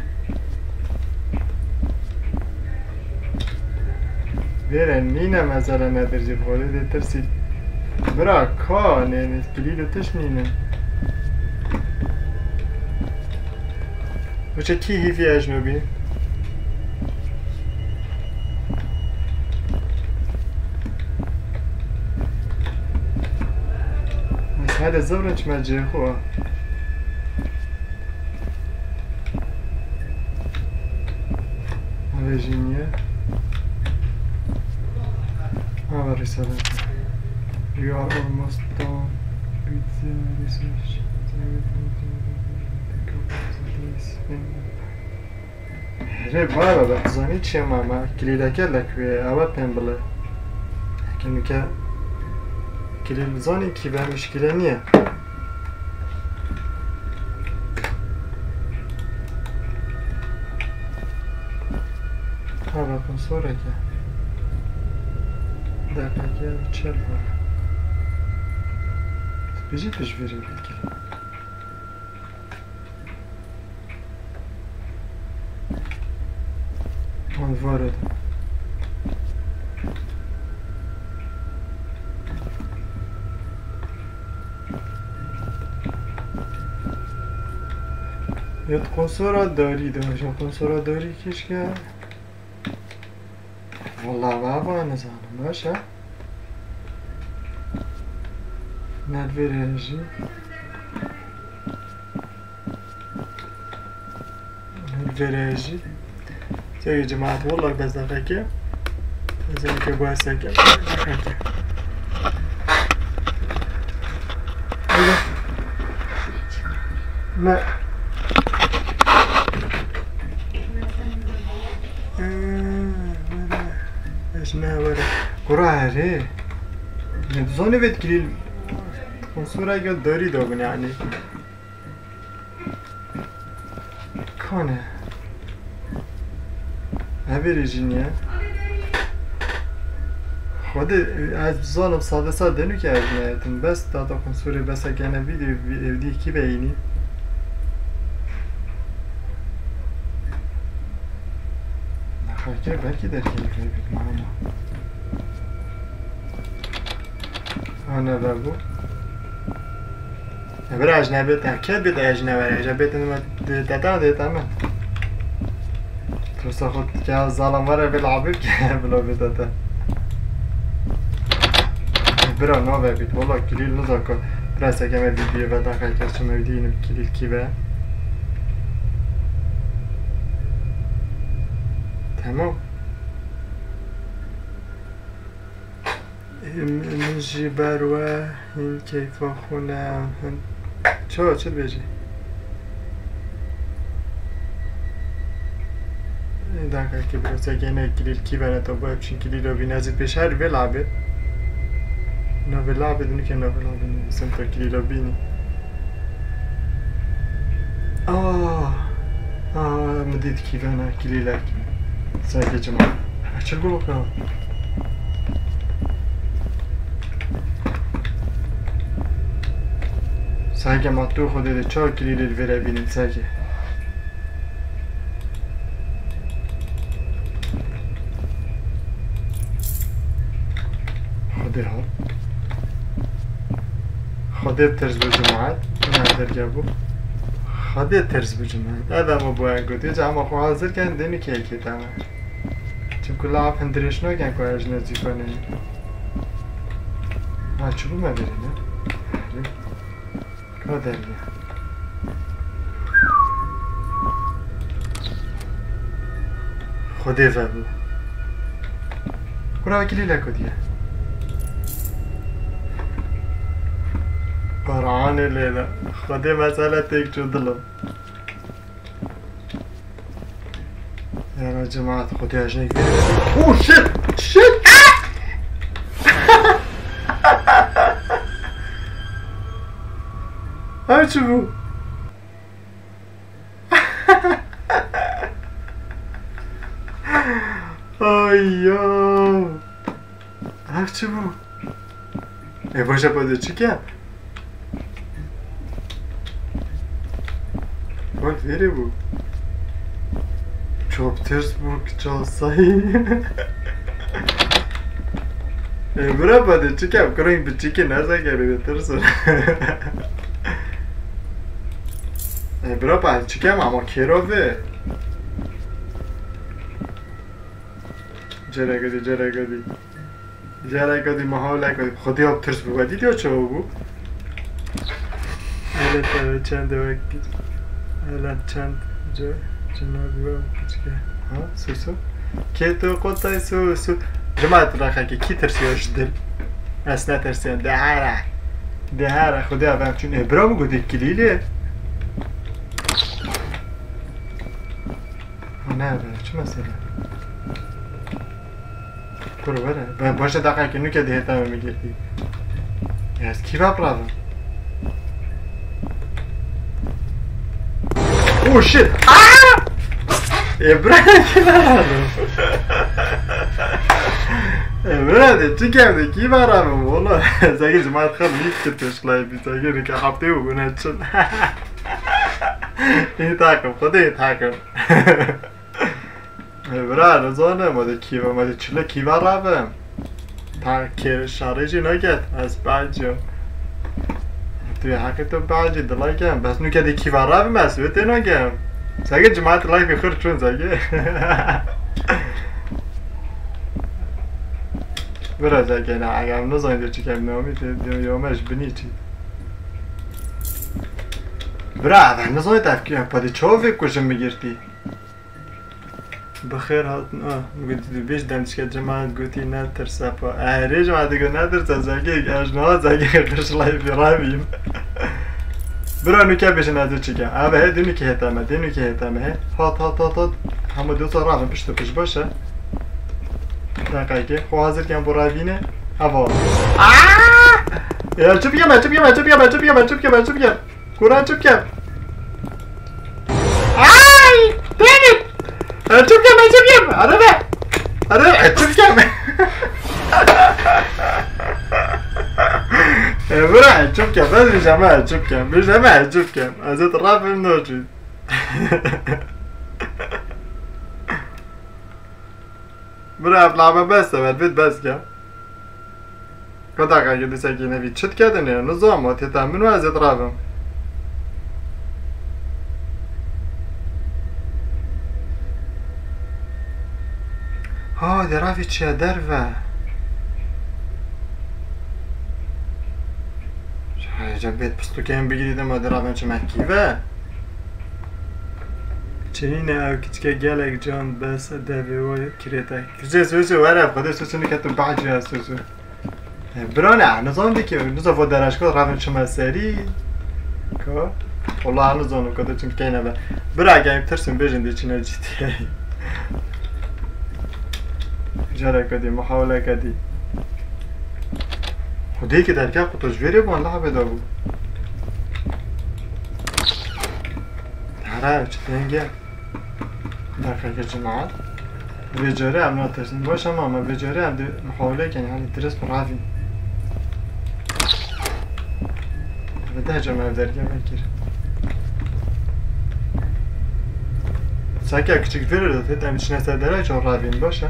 S1: بره نینه مثلا ندر جیب خوده ده ترسید برا کا نه کلیدو تش نینه وچه کی هیفی اجنبی؟ هذا زورج ما جي خواه هذا جينيا هذا رسالة You are almost done هره بارا بزنی چیه ماما کلیده که لکوی اوه پین بله کنی که کلید بزنی که به مشکله نیه اوه کنسوره که دقیقه چل باره بیجی پیش بری بگیری من وارد یه کنسورا داری داشتم کنسورا داری کش که والله بابا نزانم باشه نالفيريجي نالفيريجي يا جماعة والله بس دقيقة زي بواسة دقيقة ما ايش ناورا قرعة ري نبزوني بتكليل کنسور اگه داری داغن یعنی کنه نبریجینیه خود از بزانم ساده ساده نو کردیم بس دادا کنسور بس اگه نبیدی کی بینی نخواهی بلکه در کنی بید ماما آنه بگو برای اجنبی تاکید بده اجنبی اجنبی تنم دیتا من تو خود که ظالم وره بلعبی که بلا بیدتا برای نوه بید والا کلیل نزا کن برسه که من ویدیو و دقیقه که شما ویدیو اینو کلیل کی به تمام منجي بروه این کیفا خونم چه بیجی این دقیقه که برسه اگه اینه کلیل کی بره تا باید چین کلیل رو بین ازید پیش هر بلعبه نه بلعبه دونی که نه بلعبه نیستم تا کلیل رو بینی مدید کی بره کلیل هر سایده جمعه چه گلو کنم سعی ما تو خودت چهار کلیل الوره بینیم سعی خودت ترز بجماعت نه درجه بو خودت ترز بجماعت آدم باید گویی جمع خو حاضر کن دنی که یکی تمام چون کلا آپ هندرش نکن که از نزدیک کنه چوبو مبری نه کادریه خوده فبو برای کلی لکو دیگه قرآن لیلا خوده مسئله تیک چو دلم یارا جماعت خوده اجنک بیره اوه شت چه بو آیا چه بو ای باشه باده چی کم بال فیره بو چوب ترس بو که چاسایی ای برا باده چی کم کرو این بچی که نرزه کرده ترسون برا باید چکم اما کراوه جرگادی محاله کدی خودی آب ترس بگو دیدی ها چه بگو الان چند وقت الان چند جنابی با کچکه ها سوسو که تو قطعی سوسو جماعت راخه که کی ترسی هاش دل اصلا ترسی هم دهاره ده هر خدا هم چون ابرام گوده کلیله نه بره چه مسئله برو بره باشه دقیقه که نو که دهتا همه میگردی از کی بپرم اوه شیت ابرام که نرم ابرام چی کرده کی برم والا زگه جماعت خیلی نیست که تشکلای بی زگه رو که هفته و گونه چون این تاکم خدا این تاکم برای نزانه ماده کیوه ماده چله کیوه رویم تا که شارجی نگید از بعجا توی حقی تو بعجی دلاگم بس نو که دی کیوه رویم از ویده نگم زگه جماعت لایف بخور چون زگه برای زگه نه اگه هم نزانیده چی کم نامید یومش بینی چی برای نزانیده افکیم پاده چه فکر کشم میگیردی بخیر هاتن گویی بیش دانشگاه جماعت گویی نترسه پا اهری جماعت گویی نترسه زگه اجنها زگه قشلای بیرابیم برای نوکه بیش نزد چیگه اوه دینو که هتمه دینو که هتمه هات همه دو تا راه پشت پیش باشه دقیقه خو حاضر کم برای بینه هوا یا چوب کم قرآن چوب کم آی دینی چوب کم آره چوب کم برای چوب کم بس بیشمه چوب کم ازت رافم نوچید برای افلامه بسته بید بس کم کتا اگه دیسه که نوید چت کرده نه نظام و تیتامینو ازت رافم ها درافی چیه دروه عجب بیت پستو که هم بگیریدم ما درافم چه مکیوه چنینه او کچکه گلک جان بس دوی و کریتک کچه سوسو ورف خدا سوسو نکتو بعجی هست سوسو برانه نظام دی که نظام و درشگاه رافم چه مسری که والله نظام کده چون که اینه برا اگه این ترسیم بیجن دی چینه جیتی جاره کدی محاوله کدی خودی که در که تجویری بان لحبه دا بود داره چه دنگه در که جماعت ویجاره هم ناترسیم باش اما ویجاره هم محاوله کنی یعنی درست برافیم بده جمعه درگه بکر ساکه کچک ویره داده همیچ نسه داره چون رافیم باشه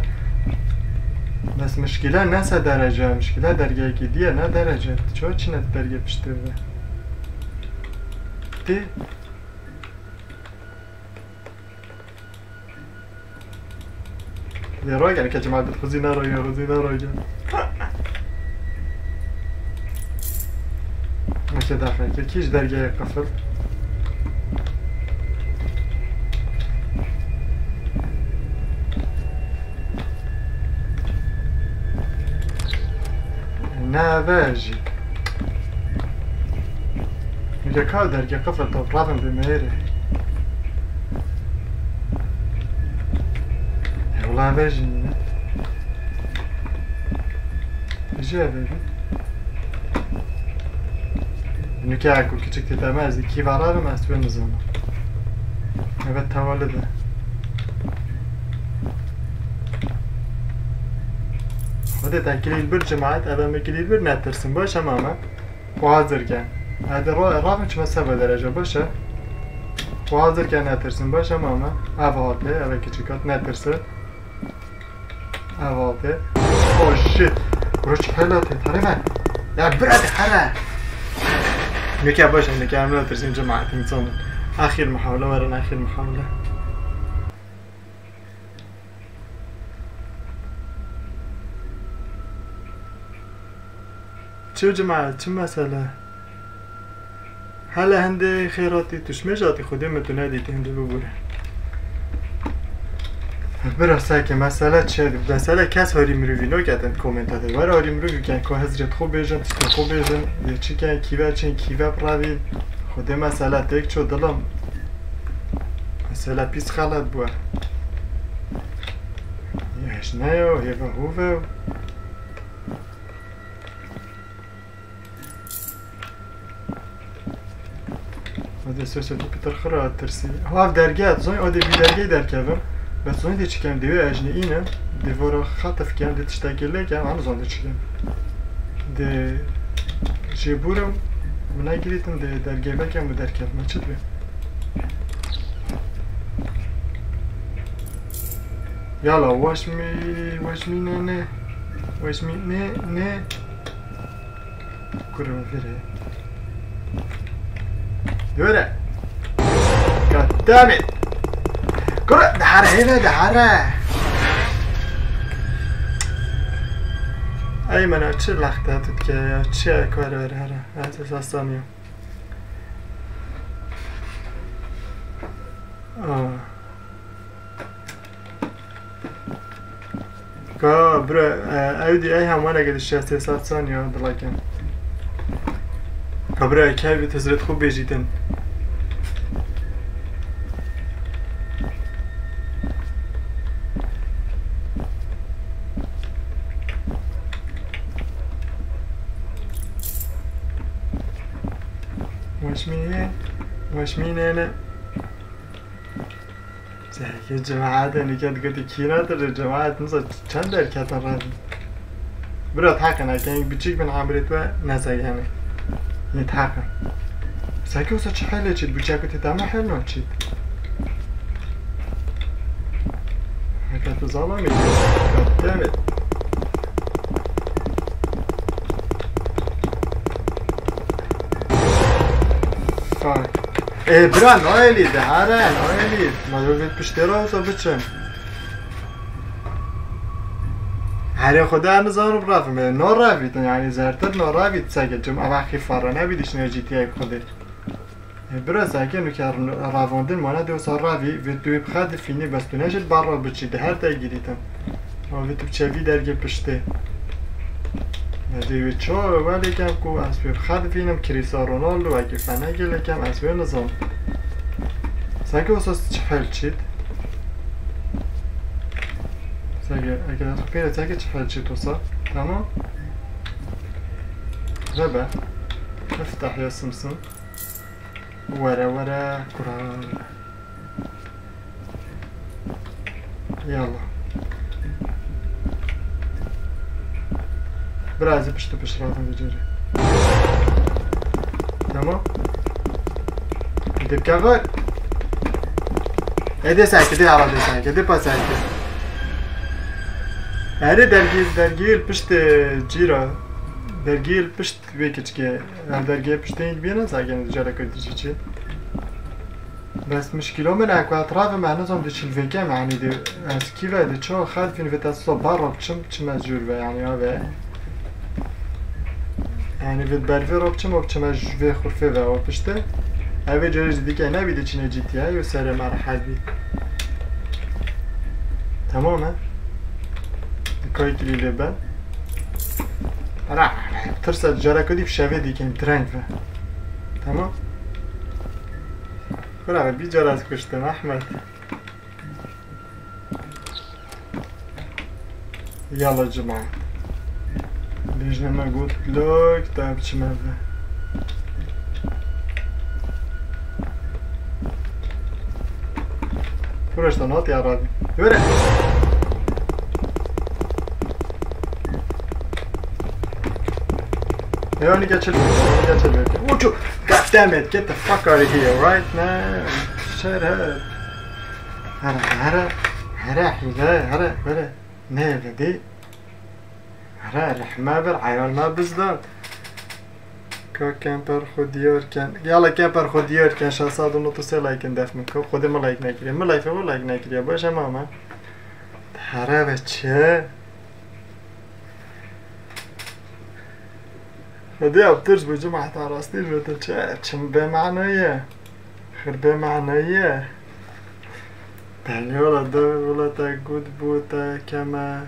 S1: بس مشکله نسه درجه مشکله درگه که دیه نه درجه چه چی نه درگه پشته بده دی یه رای گره که جمعه بید خوزی نرای مشه دفعه که کیش درگه قفل نه باجی میگه کار درگه قفل تا رافم بمیره والله باجی نه جا ببین اینو که اکو کچک تیتامه از کی ورارم از توی نزانم نبت توالده خودت اکلیل بر جماعت ادام اکلیل بر نترسیم باشه ماما خو حاضر کن اده رافم چه مسابه درجه باشه خو حاضر کن نترسیم باشه ماما اوهاته اوه کچکات نترسه اوهاته اوه شیت روش حلاته تاره من یا برد حره نکه باشه نکه هم نترسیم جماعت انسان اخیر محاوله ورن اخیر محاوله چه جماعت چه مسئله حالا هنده خیراتی توش میجاتی خودی متونه دیتی هنده ببوره برا ساکه مسئله چه مسئله کس هاری مروی نو کردن کومنت داد ولی هاری مروی کن که حضرت خوب بیجن تست خوب بیجن چی کن کیوه چین کیوه براوی خود مسئله تک چو دلم مسئله پیس خلط بوه یهش نیو هیوه هوه هذا سوسة بيتر خرا ترسي هاف درجات زين هذا بدرجة دركبم بس زين دي چكم ديو اجني إينا دي ورا خطف كم دي تشتاقي لك أنا زين دي چكم دي جبورم من أجريتم دي درجة بكم ودركب ما چت بي يلا واش مي نه كره فيره دوره God damn it كره دحره هنا دحره أي منو چه لخته تد که چه کار بره هره از اساسانیو که برا اودی ای همونه که دشتی از 300 ثانیه دلاکن که برا که بی تزرد خوب بیجیدن وش مين انا زي الجماعات اللي كانت قلت كينات الجماعات نص چند دركات الرد برات حقنا كان بيجيك من عمرت و نزاي يعني يتحقن ساكي وصا چه حاله چيد بيجاكو تتعمل حل ما چيد هكذا ظلمي قدامت فاك ايه برا نويلي ده هره نويلي ما دوبيت بشترا وصا بچم هره خدا نزارو برافم نو رافيت يعني زرتر نو رافيت ساكت جمع وحكي فرانه بيديش نو جي تي اي خده برا ساكن نو كار رافوندن مانا دو صار رافي ويدو بخد فيني بس تو نجل برا بچي ده هر تا گيريتم و ويدو بچوي درگه پشته دیوید چو ولی کم کو از بیر خد فینم کریسا رونالدو اگه فنگه لکم از بیر نظام سنگه واساس چه حل چید؟ سنگه اگه از خب سنگه چه حل چید واسا؟ تمام؟ ربا افتح یا سمسم ورا قرار يلا برازي بشتو بشراتهم بجري تمام دي بكفر ايدي ساكت دي على دي ساكت دي با ساكت هذا درگيل بشت جيرا درگيل بشت بيكتشكي درگيل بشتين بينا ساكن جارا كدي چي بس مشكلة من اكو اطراف معنا زوم دي الفيكام يعني دي اسكيفا دي چو خاد فين فيتا صو برا بچم مجور يعني هذا يعني فيت برفي رو بچم مجور خرفه و پشته اوه جارج دیگه نبیده چینه جی تی ای و سر مرحل بید تمامه دکای کلیله بند ترسد جاره کدی بشوه دیگه درنگ و تمام برای بی جاره از کشتم احمد یالا جماعه بیجنه ما گود لوک تا بچمه و Pura ناطي يا راجل ورق يوني get Ucho, god damn it, get the fuck out of here right now. Shut up. هرا نهر دي هرا رحمة بالعيال ما بزدان كامبر خود دیار کن یالا کامپر خود دیار کن 693 لایکن دفت میکن خود ما لایک نکریم ما لایک نکریم باشه ماما هره بچه خودی ابترش بجو محتا راستی بوده چه چم به معنیه خیر به معنیه بله ولی تا گود بود کما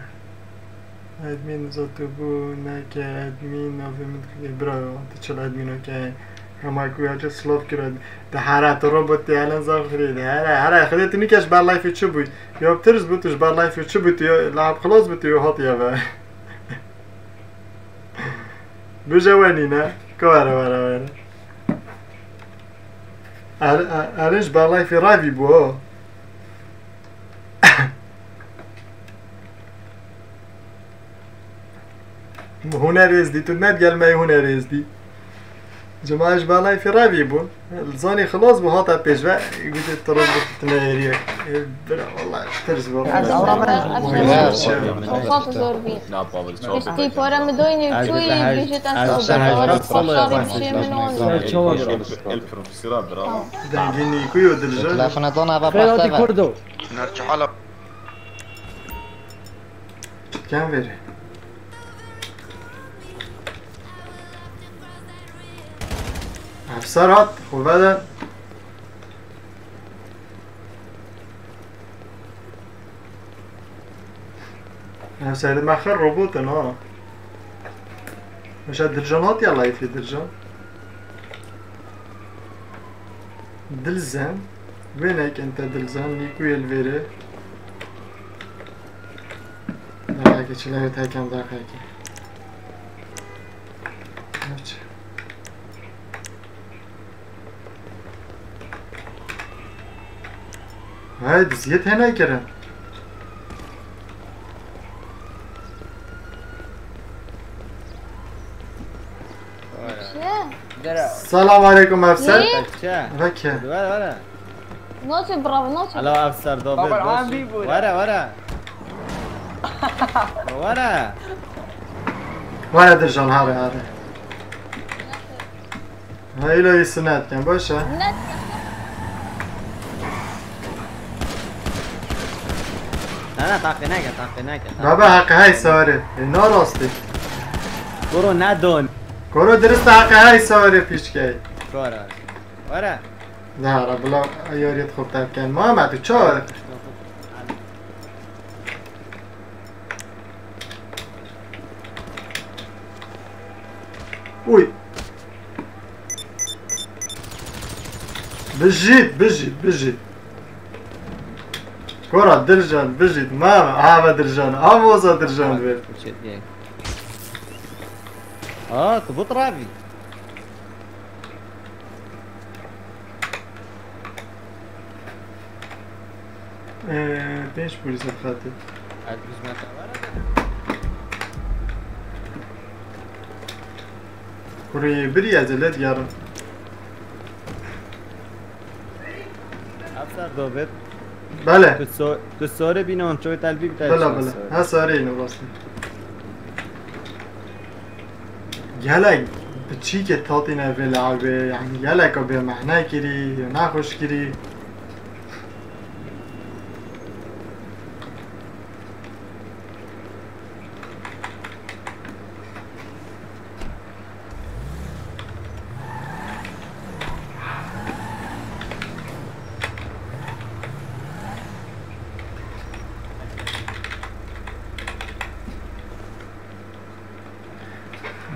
S1: ادمین زاتو بو نکه ادمین آفه من برای چلا ادمینو که همه کوی هجا سلاف کرد ده هره تو رو بودی الان زاخری ده هره خودت نیکش بر لایفی چه بود یا بترز بودش بر لایفی چه بود یا لعب خلاص بود یا هات یا با بجوانی نه کاره برای ارنج بر لایفی راوی بو هنر ازدی تو ندگل می هنر ازدی جماعش بالای فی راوی بون زانی خلاص بو هاتا پیش و گوته ترز بتنهریه برا والله ترز
S7: والله وصلت زوربين اشتي فورا مدويني وشوي بيجي
S1: دنجيني كويو درجة
S8: تلفن دانا با بحثة
S3: نرجع على
S1: كم بره افسرات خوب بدن افسرات مخر روبوتن ها مش درجانات يلا يفي درجان دلزان وينك انت دلزان نيكو يلفيري دقيقة شلوت هكام دقيقة هاي دزيت هنا كرا السلام عليكم افسر بكر
S7: ورا نوتي برافو نوتي
S12: الو افسر دوبل ورا
S1: ورا درجان هاري هاي لو يسنات كان باشا
S12: انا طاقي ناكا
S1: بابا حق هاي سواري ناراستي
S12: برو ندون
S1: كورو درست حق هاي سواري پیشکی
S12: ورا
S1: نه را بلا یاریت خوب تر کن محمد چهار اوی بجید كرة درجان بجد ماما هذا درجان هذا درجان بيت
S12: تبوط رافي
S1: بيش بوليس بخاطر كوري بري ازلت يارن
S12: افسر دوبت
S1: بله
S12: تو ساره بینان چوی تلبی بیتایی
S1: بله ها ساره اینو باسته گلک بچی که تاتی نوی لعبه یعنی گلک ها به معنی کری یا نخوش کری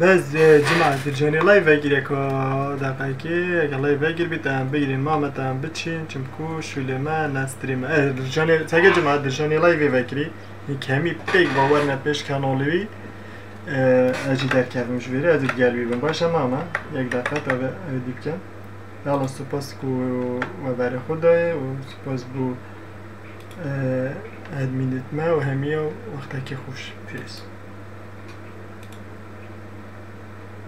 S1: بس جماعة درجاني لايف اگیر اکا دقیقی اگه لايف اگیر بیتم بگیرین مامتم بچین چمکو شولما نستریم درجاني تاگه جماعة درجاني لايف اگیری این کمی پیگ باور نپیش کانالوی اجی در کفمش بیره ازی گل بیبین باشه ماما یک دقیقه تا دیب کن یالا سپاس کو و برای خدای و سپاس بو ادمینت ما و همیه وقتا که خوش پیرس